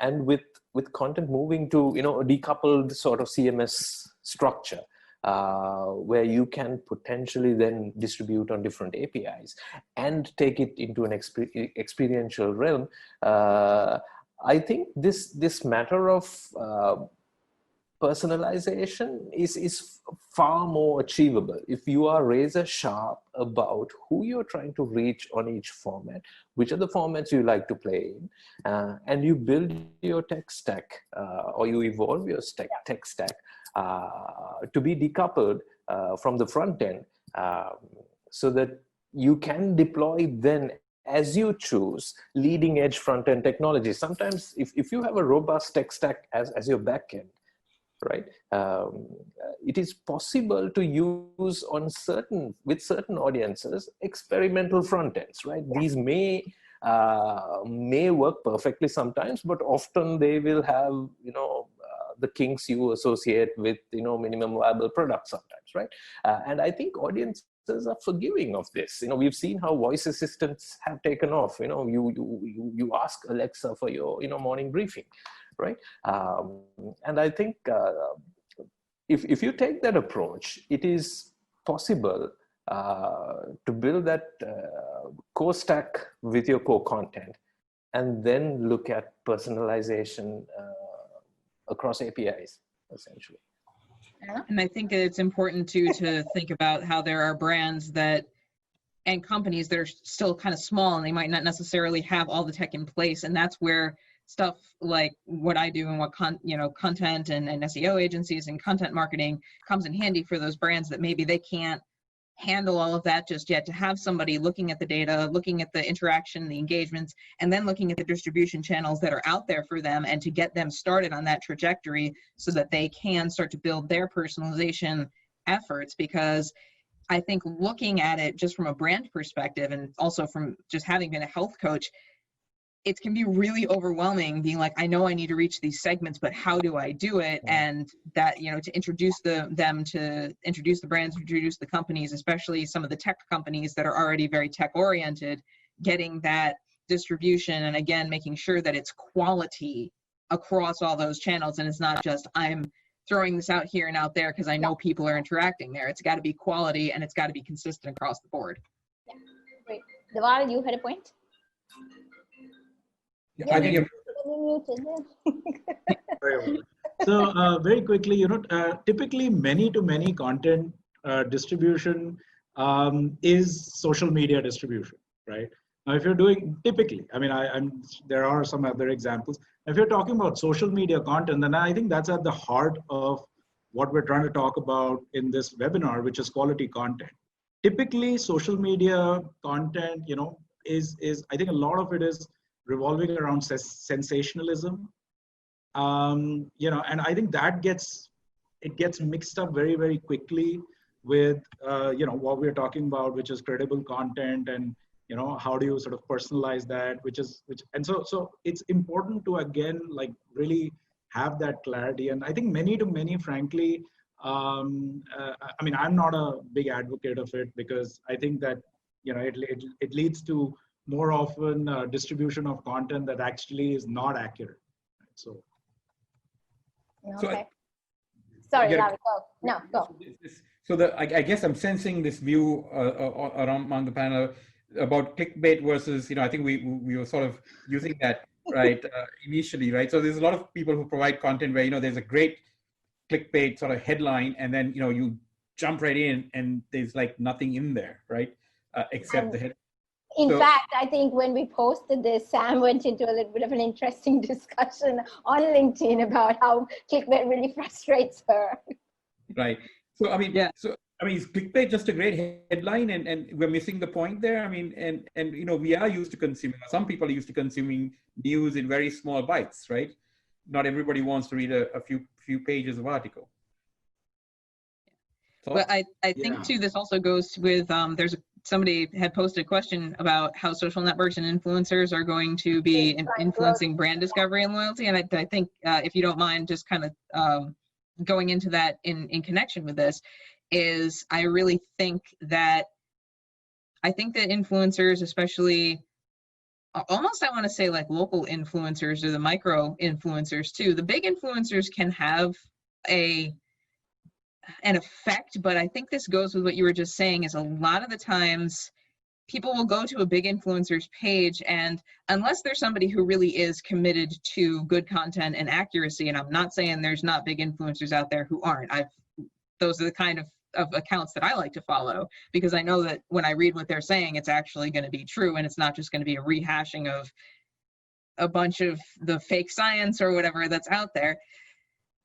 And with content moving to, a decoupled sort of CMS structure, where you can potentially then distribute on different APIs and take it into an experiential realm, I think this matter of personalization is far more achievable if you are razor sharp about who you're trying to reach on each format, which are the formats you like to play in, and you build your tech stack or you evolve your tech stack to be decoupled from the front end, so that you can deploy then as you choose leading edge front end technology. Sometimes if you have a robust tech stack as your back end, right? It is possible to use with certain audiences experimental front ends, right? These may work perfectly sometimes, but often they will have, the kinks you associate with, minimum viable products sometimes, right? And I think audiences are forgiving of this. We've seen how voice assistants have taken off. You ask Alexa for your, morning briefing, right? And I think if you take that approach, it is possible to build that core stack with your core content, and then look at personalization across APIs, essentially. And I think it's important too to think about how there are brands and companies that are still kind of small, and they might not necessarily have all the tech in place, and that's where stuff like what I do and what content and SEO agencies and content marketing comes in handy for those brands that maybe they can't handle all of that just yet. To have somebody looking at the data, looking at the interaction, the engagements, and then looking at the distribution channels that are out there for them, and to get them started on that trajectory so that they can start to build their personalization efforts. Because I think looking at it just from a brand perspective, and also from just having been a health coach, it can be really overwhelming being like, I know I need to reach these segments, but how do I do it? And that, to introduce them to introduce the brands, introduce the companies, especially some of the tech companies that are already very tech oriented, getting that distribution, and again, making sure that it's quality across all those channels. And it's not just, I'm throwing this out here and out there because I know people are interacting there. It's got to be quality, and it's got to be consistent across the board. Yeah, great. Deval, you had a point? I think so very quickly, typically many-to-many content distribution is social media distribution, right? Now, if you're doing typically, there are some other examples. If you're talking about social media content, then I think that's at the heart of what we're trying to talk about in this webinar, which is quality content. Typically, social media content, is I think a lot of it is revolving around sensationalism, and I think that gets mixed up very, very quickly with what we're talking about, which is credible content, and how do you sort of personalize that, so it's important to, again, like really have that clarity. And I think many, frankly, I'm not a big advocate of it, because I think that it leads to more often distribution of content that actually is not accurate. So. Okay. Sorry, Ravi, go. No, go. So I guess I'm sensing this view around on the panel about clickbait versus, I think we were sort of using that, right, initially, right? So there's a lot of people who provide content where, there's a great clickbait sort of headline, and then, you jump right in and there's like nothing in there, right? Except the head. In fact, I think when we posted this, Sam went into a little bit of an interesting discussion on LinkedIn about how clickbait really frustrates her. Right. So, is clickbait just a great headline, and we're missing the point there? We are used to consuming, some people are used to consuming news in very small bites, right? Not everybody wants to read a few pages of article. But I think too, this also goes with, somebody had posted a question about how social networks and influencers are going to be influencing brand discovery and loyalty. And I think if you don't mind just kind of going into that in connection with this, is I really think that influencers, especially almost, I want to say like local influencers or the micro influencers too, the big influencers can have an effect, but I think this goes with what you were just saying, is a lot of the times people will go to a big influencer's page, and unless there's somebody who really is committed to good content and accuracy, and I'm not saying there's not big influencers out there who aren't, those are the kind of accounts that I like to follow, because I know that when I read what they're saying, it's actually going to be true, and it's not just going to be a rehashing of a bunch of the fake science or whatever that's out there.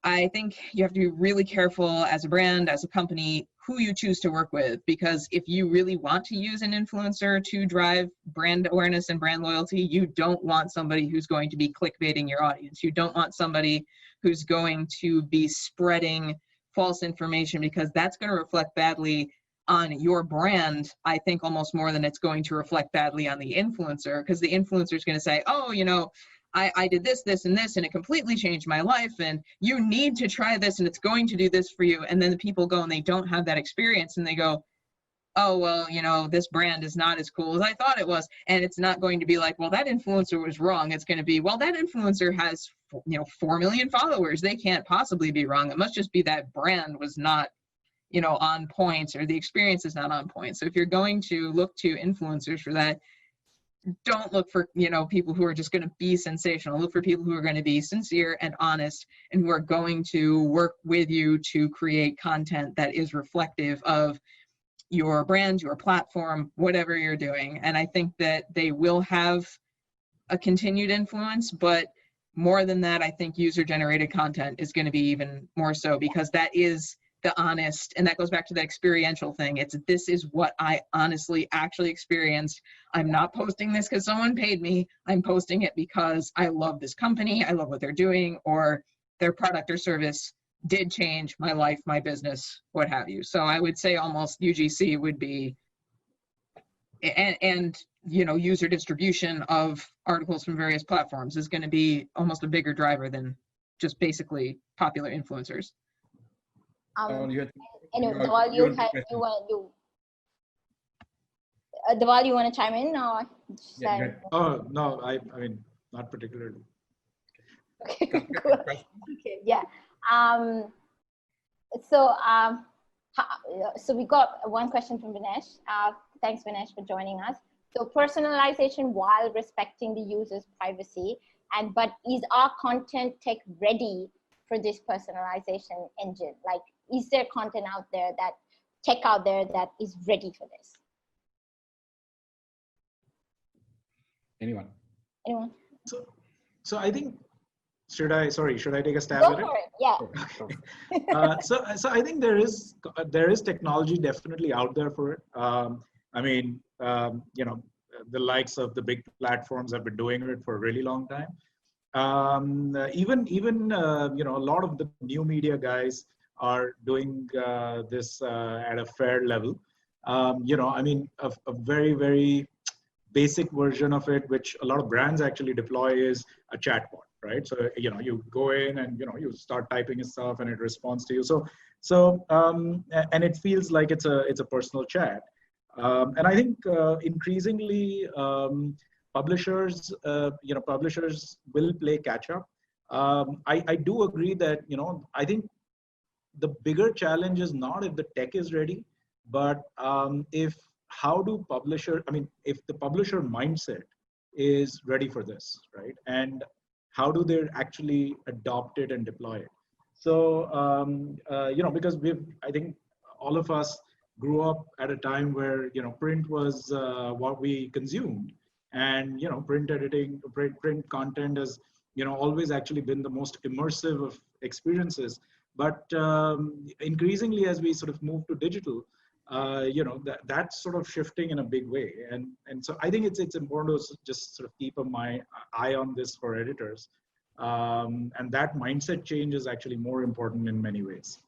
I think you have to be really careful as a brand, as a company, who you choose to work with, because if you really want to use an influencer to drive brand awareness and brand loyalty, you don't want somebody who's going to be clickbaiting your audience. You don't want somebody who's going to be spreading false information, because that's going to reflect badly on your brand, I think, almost more than it's going to reflect badly on the influencer, because the influencer is going to say, oh, you know, I did this, this, and this, and it completely changed my life, and you need to try this, and it's going to do this for you. And then the people go and they don't have that experience, and they go, oh, well, you know, this brand is not as cool as I thought it was. And it's not going to be like, well, that influencer was wrong. It's going to be, well, that influencer has, you know, 4 million followers. They can't possibly be wrong. It must just be that brand was not, you know, on point, or the experience is not on point. So if you're going to look to influencers for that, don't look for, you know, people who are just going to be sensational. Look for people who are going to be sincere and honest, and who are going to work with you to create content that is reflective of your brand, your platform, whatever you're doing. And I think that they will have a continued influence, but more than that, I think user-generated content is going to be even more so, because that is the honest, and that goes back to the experiential thing. It's, this is what I honestly actually experienced. I'm not posting this because someone paid me. I'm posting it because I love this company, I love what they're doing, or their product or service did change my life, my business, what have you. So I would say almost UGC would be, and you know, user distribution of articles from various platforms is going to be almost a bigger driver than just basically popular influencers. Anyway, Dhaval, Dhaval, you want to chime in, or? Yeah, Oh no, I mean, not particularly. Okay, cool. Okay, yeah. So we got one question from Vinesh. Thanks, Vinesh, for joining us. So personalization while respecting the user's privacy, but is our content tech ready for this personalization engine? Like, is there content out there, that tech out there that is ready for this? Anyone? So I think, should I take a stab Go at it? for it. Yeah. So I think there is technology definitely out there for it. I mean, you know, the likes of the big platforms have been doing it for a really long time. Even you know, a lot of the new media guys are doing this at a fair level. You know, I mean, a very, very basic version of it, which a lot of brands actually deploy, is a chatbot, right? So, you know, you go in and, you know, you start typing stuff and it responds to you. And it feels like it's a personal chat. And I think increasingly publishers will play catch up. I do agree that, you know, I think the bigger challenge is not if the tech is ready, but if the publisher mindset is ready for this, right? And how do they actually adopt it and deploy it? So, you know, because I think all of us grew up at a time where, you know, print was what we consumed, and, you know, print editing, print content has, you know, always actually been the most immersive of experiences. But increasingly, as we sort of move to digital, you know, that's sort of shifting in a big way. And so I think it's important to just sort of keep my eye on this for editors. And that mindset change is actually more important in many ways.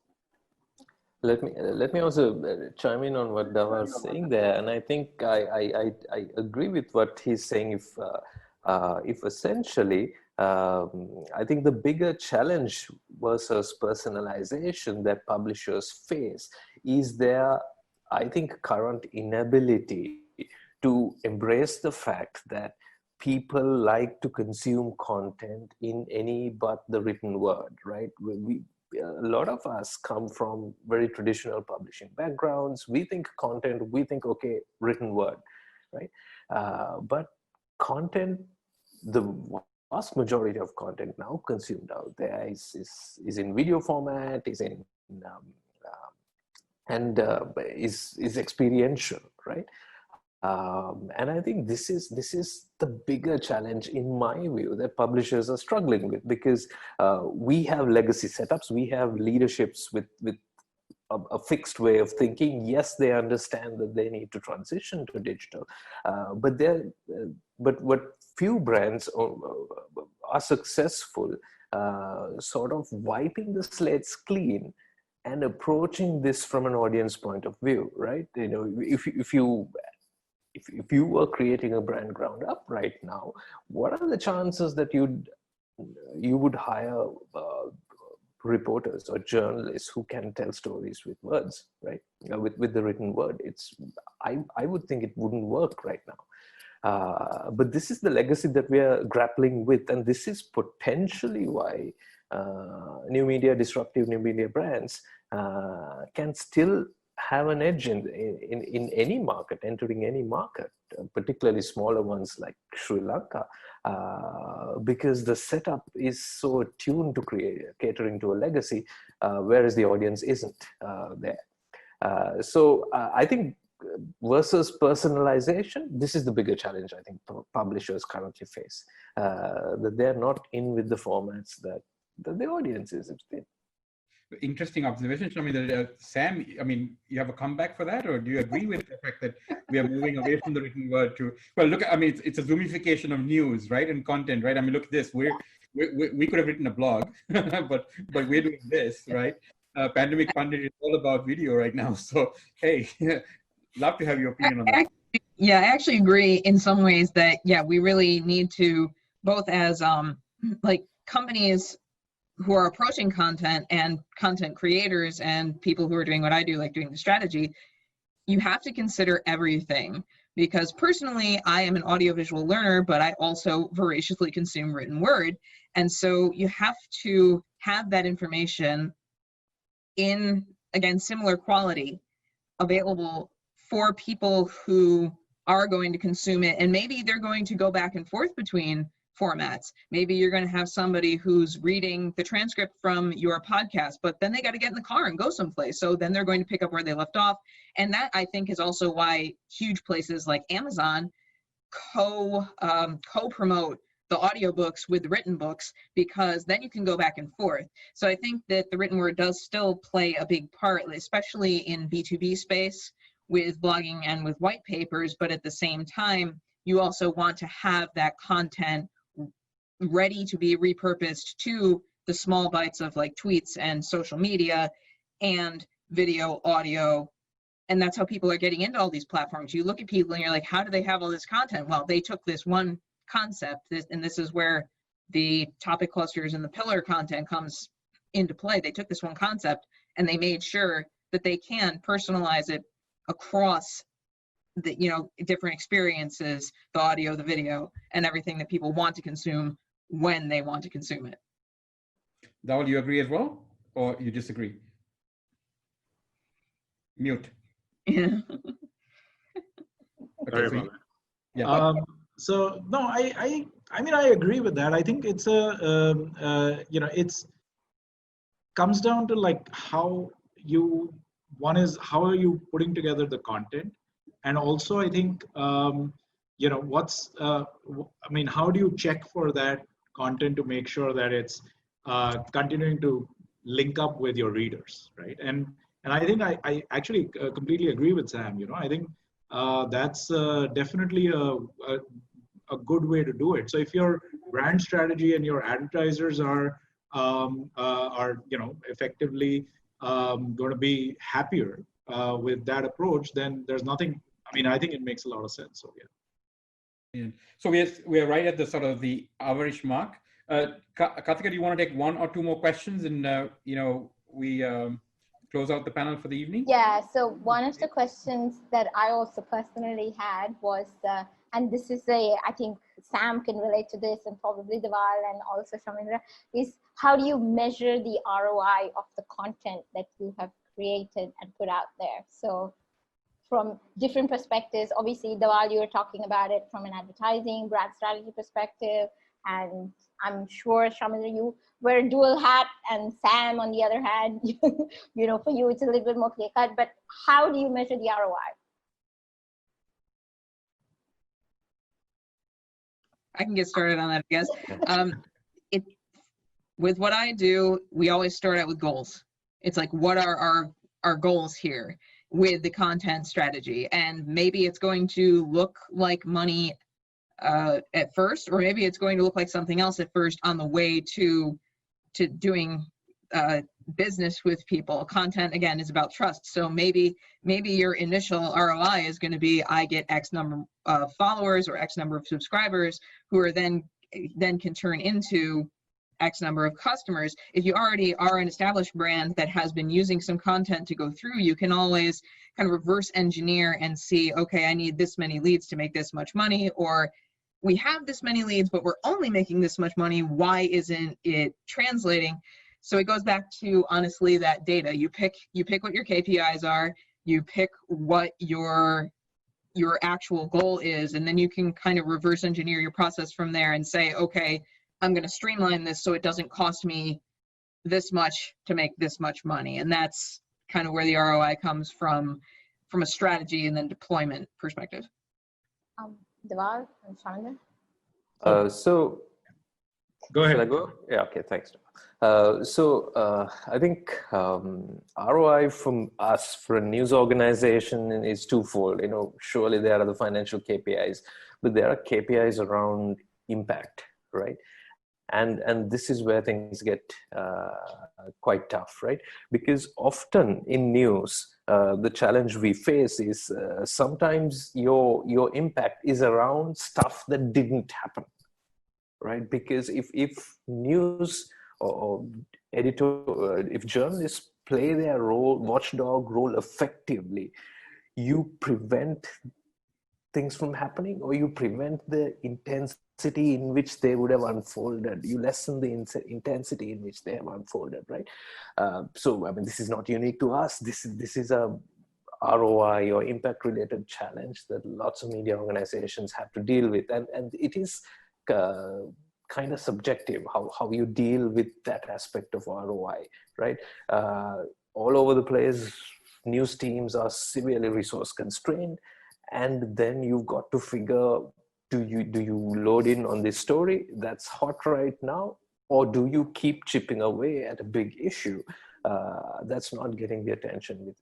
Let me also chime in on what Dhaval was saying there, and I think I agree with what he's saying. If essentially, I think the bigger challenge versus personalization that publishers face is their, I think, current inability to embrace the fact that people like to consume content in any but the written word, right? A lot of us come from very traditional publishing backgrounds. We think content, we think, okay, written word, right? But content, the vast majority of content now consumed out there is in video format, is in is experiential, right? And I think this is the bigger challenge, in my view, that publishers are struggling with, because we have legacy setups, we have leaderships with a fixed way of thinking. Yes, they understand that they need to transition to digital, but what few brands are successful sort of wiping the slates clean and approaching this from an audience point of view, right? You know, if you were creating a brand ground up right now, what are the chances that you would hire reporters or journalists who can tell stories with words, right? With the written word? I would think it wouldn't work right now. But this is the legacy that we are grappling with, and this is potentially why disruptive new media brands can still have an edge in any market, entering any market, particularly smaller ones like Sri Lanka, because the setup is so tuned to catering to a legacy, whereas the audience isn't there. So I think versus personalization, this is the bigger challenge I think publishers currently face, that they're not in with the formats that the audience is in. Interesting observation, Shami. Sam, I mean, you have a comeback for that, or do you agree with the fact that we are moving away from the written word to, well, look, I mean, it's a zoomification of news, right, and content, right? I mean, look at this. We could have written a blog, but we're doing this, right? Pandemic Pundit is all about video right now. So, hey, love to have your opinion on that. Yeah, I actually agree in some ways that, yeah, we really need to, both as like companies who are approaching content and content creators and people who are doing what I do, like doing the strategy, you have to consider everything. Because personally, I am an audiovisual learner, but I also voraciously consume written word. And so you have to have that information in, again, similar quality available for people who are going to consume it. And maybe they're going to go back and forth between formats. Maybe you're going to have somebody who's reading the transcript from your podcast, but then they got to get in the car and go someplace. So then they're going to pick up where they left off. And that, I think, is also why huge places like Amazon co-promote the audiobooks with the written books, because then you can go back and forth. So I think that the written word does still play a big part, especially in B2B space with blogging and with white papers. But at the same time, you also want to have that content ready to be repurposed to the small bites of like tweets and social media and video, audio. And that's how people are getting into all these platforms. You look at people and you're like, how do they have all this content? Well, they took this one concept, and this is where the topic clusters and the pillar content comes into play. They took this one concept and they made sure that they can personalize it across the, you know, different experiences, the audio, the video, and everything that people want to consume when they want to consume it. Dawal, you agree as well, or you disagree? Mute. Yeah. Okay, so yeah. So no, I mean, I agree with that. I think it's it's comes down to like how are you putting together the content, and also I think how do you check for that content to make sure that it's continuing to link up with your readers, right? And I think I actually completely agree with Sam. You know, I think that's definitely a good way to do it. So if your brand strategy and your advertisers are effectively going to be happier with that approach, then there's nothing. I mean, I think it makes a lot of sense. So yeah. So we are right at the sort of the hour-ish mark. Karthika, do you want to take one or two more questions, and we close out the panel for the evening? Yeah. So one of the questions that I also personally had was, and this is I think Sam can relate to this, and probably Dawal and also Shamindra, is how do you measure the ROI of the content that you have created and put out there? So from different perspectives, obviously, Dawal, you were talking about it from an advertising, brand strategy perspective, and I'm sure, Shamindra, you wear a dual hat, and Sam, on the other hand, for you, it's a little bit more clear cut, but how do you measure the ROI? I can get started on that, I guess. With what I do, we always start out with goals. It's like, what are our goals here with the content strategy? And maybe it's going to look like money at first, or maybe it's going to look like something else at first on the way to to doing business with people. Content, again, is about trust. So maybe your initial ROI is going to be, I get X number of followers or X number of subscribers who are then can turn into X number of customers. If you already are an established brand that has been using some content to go through, you can always kind of reverse engineer and see, okay, I need this many leads to make this much money, or we have this many leads, but we're only making this much money. Why isn't it translating? So it goes back to, honestly, that data. You pick what your KPIs are, you pick what your actual goal is, and then you can kind of reverse engineer your process from there and say, okay, I'm going to streamline this so it doesn't cost me this much to make this much money. And that's kind of where the ROI comes from a strategy and then deployment perspective. Devar and Chandra? So Go ahead. Should I go? Yeah, okay, thanks. I think ROI from us for a news organization is twofold. Surely there are the financial KPIs, but there are KPIs around impact, right? And this is where things get quite tough, right? Because often in news, the challenge we face is sometimes your impact is around stuff that didn't happen, right? Because if news or editor, if journalists play their watchdog role effectively, you prevent things from happening, or you prevent the intensity in which they would have unfolded. You lessen the intensity in which they have unfolded, right? So, I mean, this is not unique to us. This is a ROI or impact related challenge that lots of media organizations have to deal with. And it is kind of subjective how you deal with that aspect of ROI, right? All over the place, news teams are severely resource constrained. And then you've got to figure, do you load in on this story that's hot right now, or do you keep chipping away at a big issue that's not getting the attention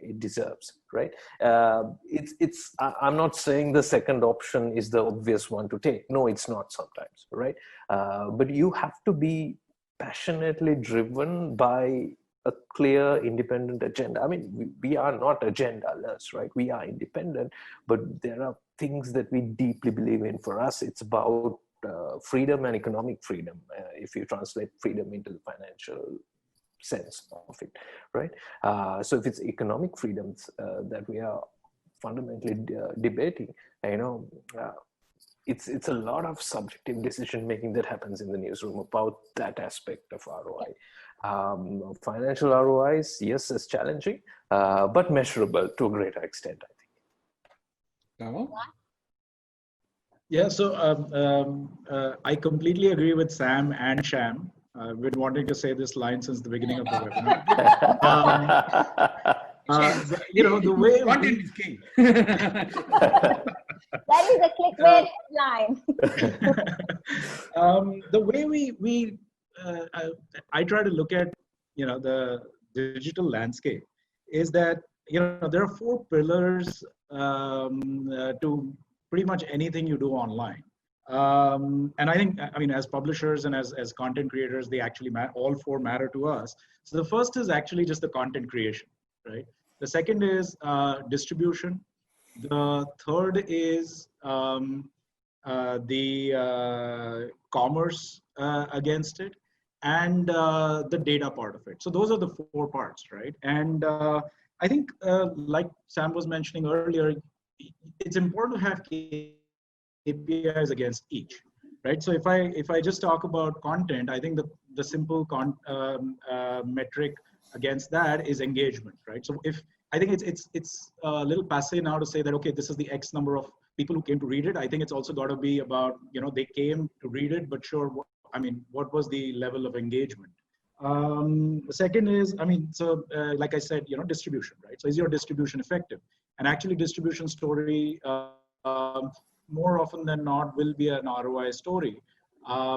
it deserves, right? I'm not saying the second option is the obvious one to take. No, it's not sometimes, right? But you have to be passionately driven by a clear independent agenda. I mean, we are not agendaless, right? We are independent, but there are things that we deeply believe in. For us, it's about freedom and economic freedom, if you translate freedom into the financial sense of it, right? So if it's economic freedoms that we are fundamentally debating, it's a lot of subjective decision making that happens in the newsroom about that aspect of ROI. Financial ROIs, yes, is challenging, but measurable to a greater extent, I think. Yeah, so I completely agree with Sam and Sham. I've been wanting to say this line since the beginning of the webinar. The way content is king. That is a clickbait headline. The way I try to look at the digital landscape is that there are 4 pillars to pretty much anything you do online. And I think, as publishers and as content creators, they actually all 4 matter to us. So the first is actually just the content creation, right? The second is distribution. The third is the commerce against it, and the data part of it. So those are the 4 parts, right? And I think, like Sam was mentioning earlier, it's important to have KPIs against each, right? So if I just talk about content, I think the simple metric against that is engagement, right? So I think it's a little passe now to say that, okay, this is the X number of people who came to read it. I think it's also got to be about, they came to read it, but sure, what was the level of engagement? The second is, like I said, distribution, right? So is your distribution effective? And actually distribution story, more often than not, will be an ROI story.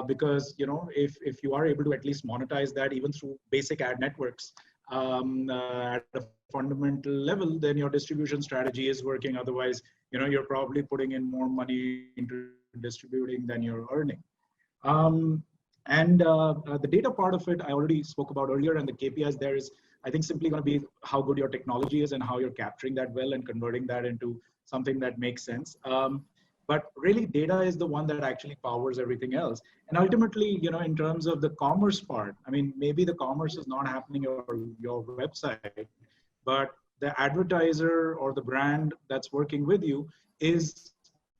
Because, if you are able to at least monetize that even through basic ad networks at a fundamental level, then your distribution strategy is working. Otherwise, you're probably putting in more money into distributing than you're earning. And the data part of it, I already spoke about earlier, and the KPIs there is, I think, simply going to be how good your technology is and how you're capturing that well and converting that into something that makes sense. But really, data is the one that actually powers everything else. And ultimately, in terms of the commerce part, I mean, maybe the commerce is not happening on your website, but the advertiser or the brand that's working with you is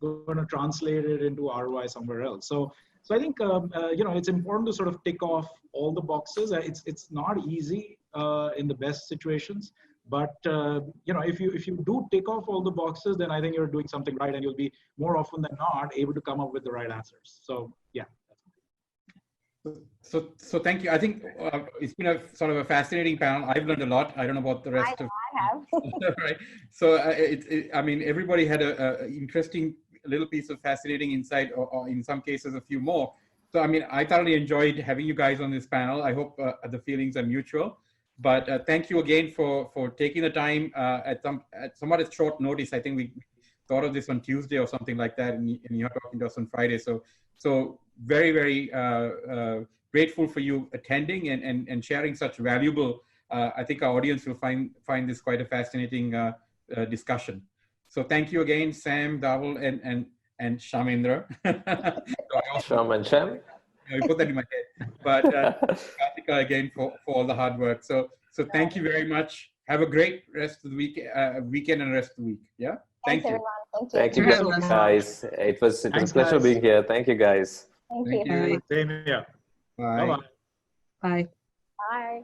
going to translate it into ROI somewhere else. So I think it's important to sort of tick off all the boxes. It's not easy in the best situations, but if you do tick off all the boxes, then I think you're doing something right, and you'll be more often than not able to come up with the right answers. So yeah. So thank you. I think it's been a sort of a fascinating panel. I've learned a lot. I don't know about the rest of. I have. Right. So I mean, everybody had a interesting little piece of fascinating insight, or in some cases a few more. So I mean, I thoroughly enjoyed having you guys on this panel. I hope the feelings are mutual. But thank you again for taking the time at somewhat short notice. I think we thought of this on Tuesday or something like that, and you're talking to us on Friday. So very, very grateful for you attending and sharing such valuable. I think our audience will find this quite a fascinating discussion. So thank you again, Sam, Dhaval, and Shamendra. Sham and Sham. I put that in my head. But Karthika again for all the hard work. So thank you very much. Have a great rest of the weekend and rest of the week. Yeah. Thanks, Thank you. everyone. Thank you guys. It was a pleasure being here. Thank you guys. Thank you. you. Same here. Bye. Bye-bye. Bye. Bye.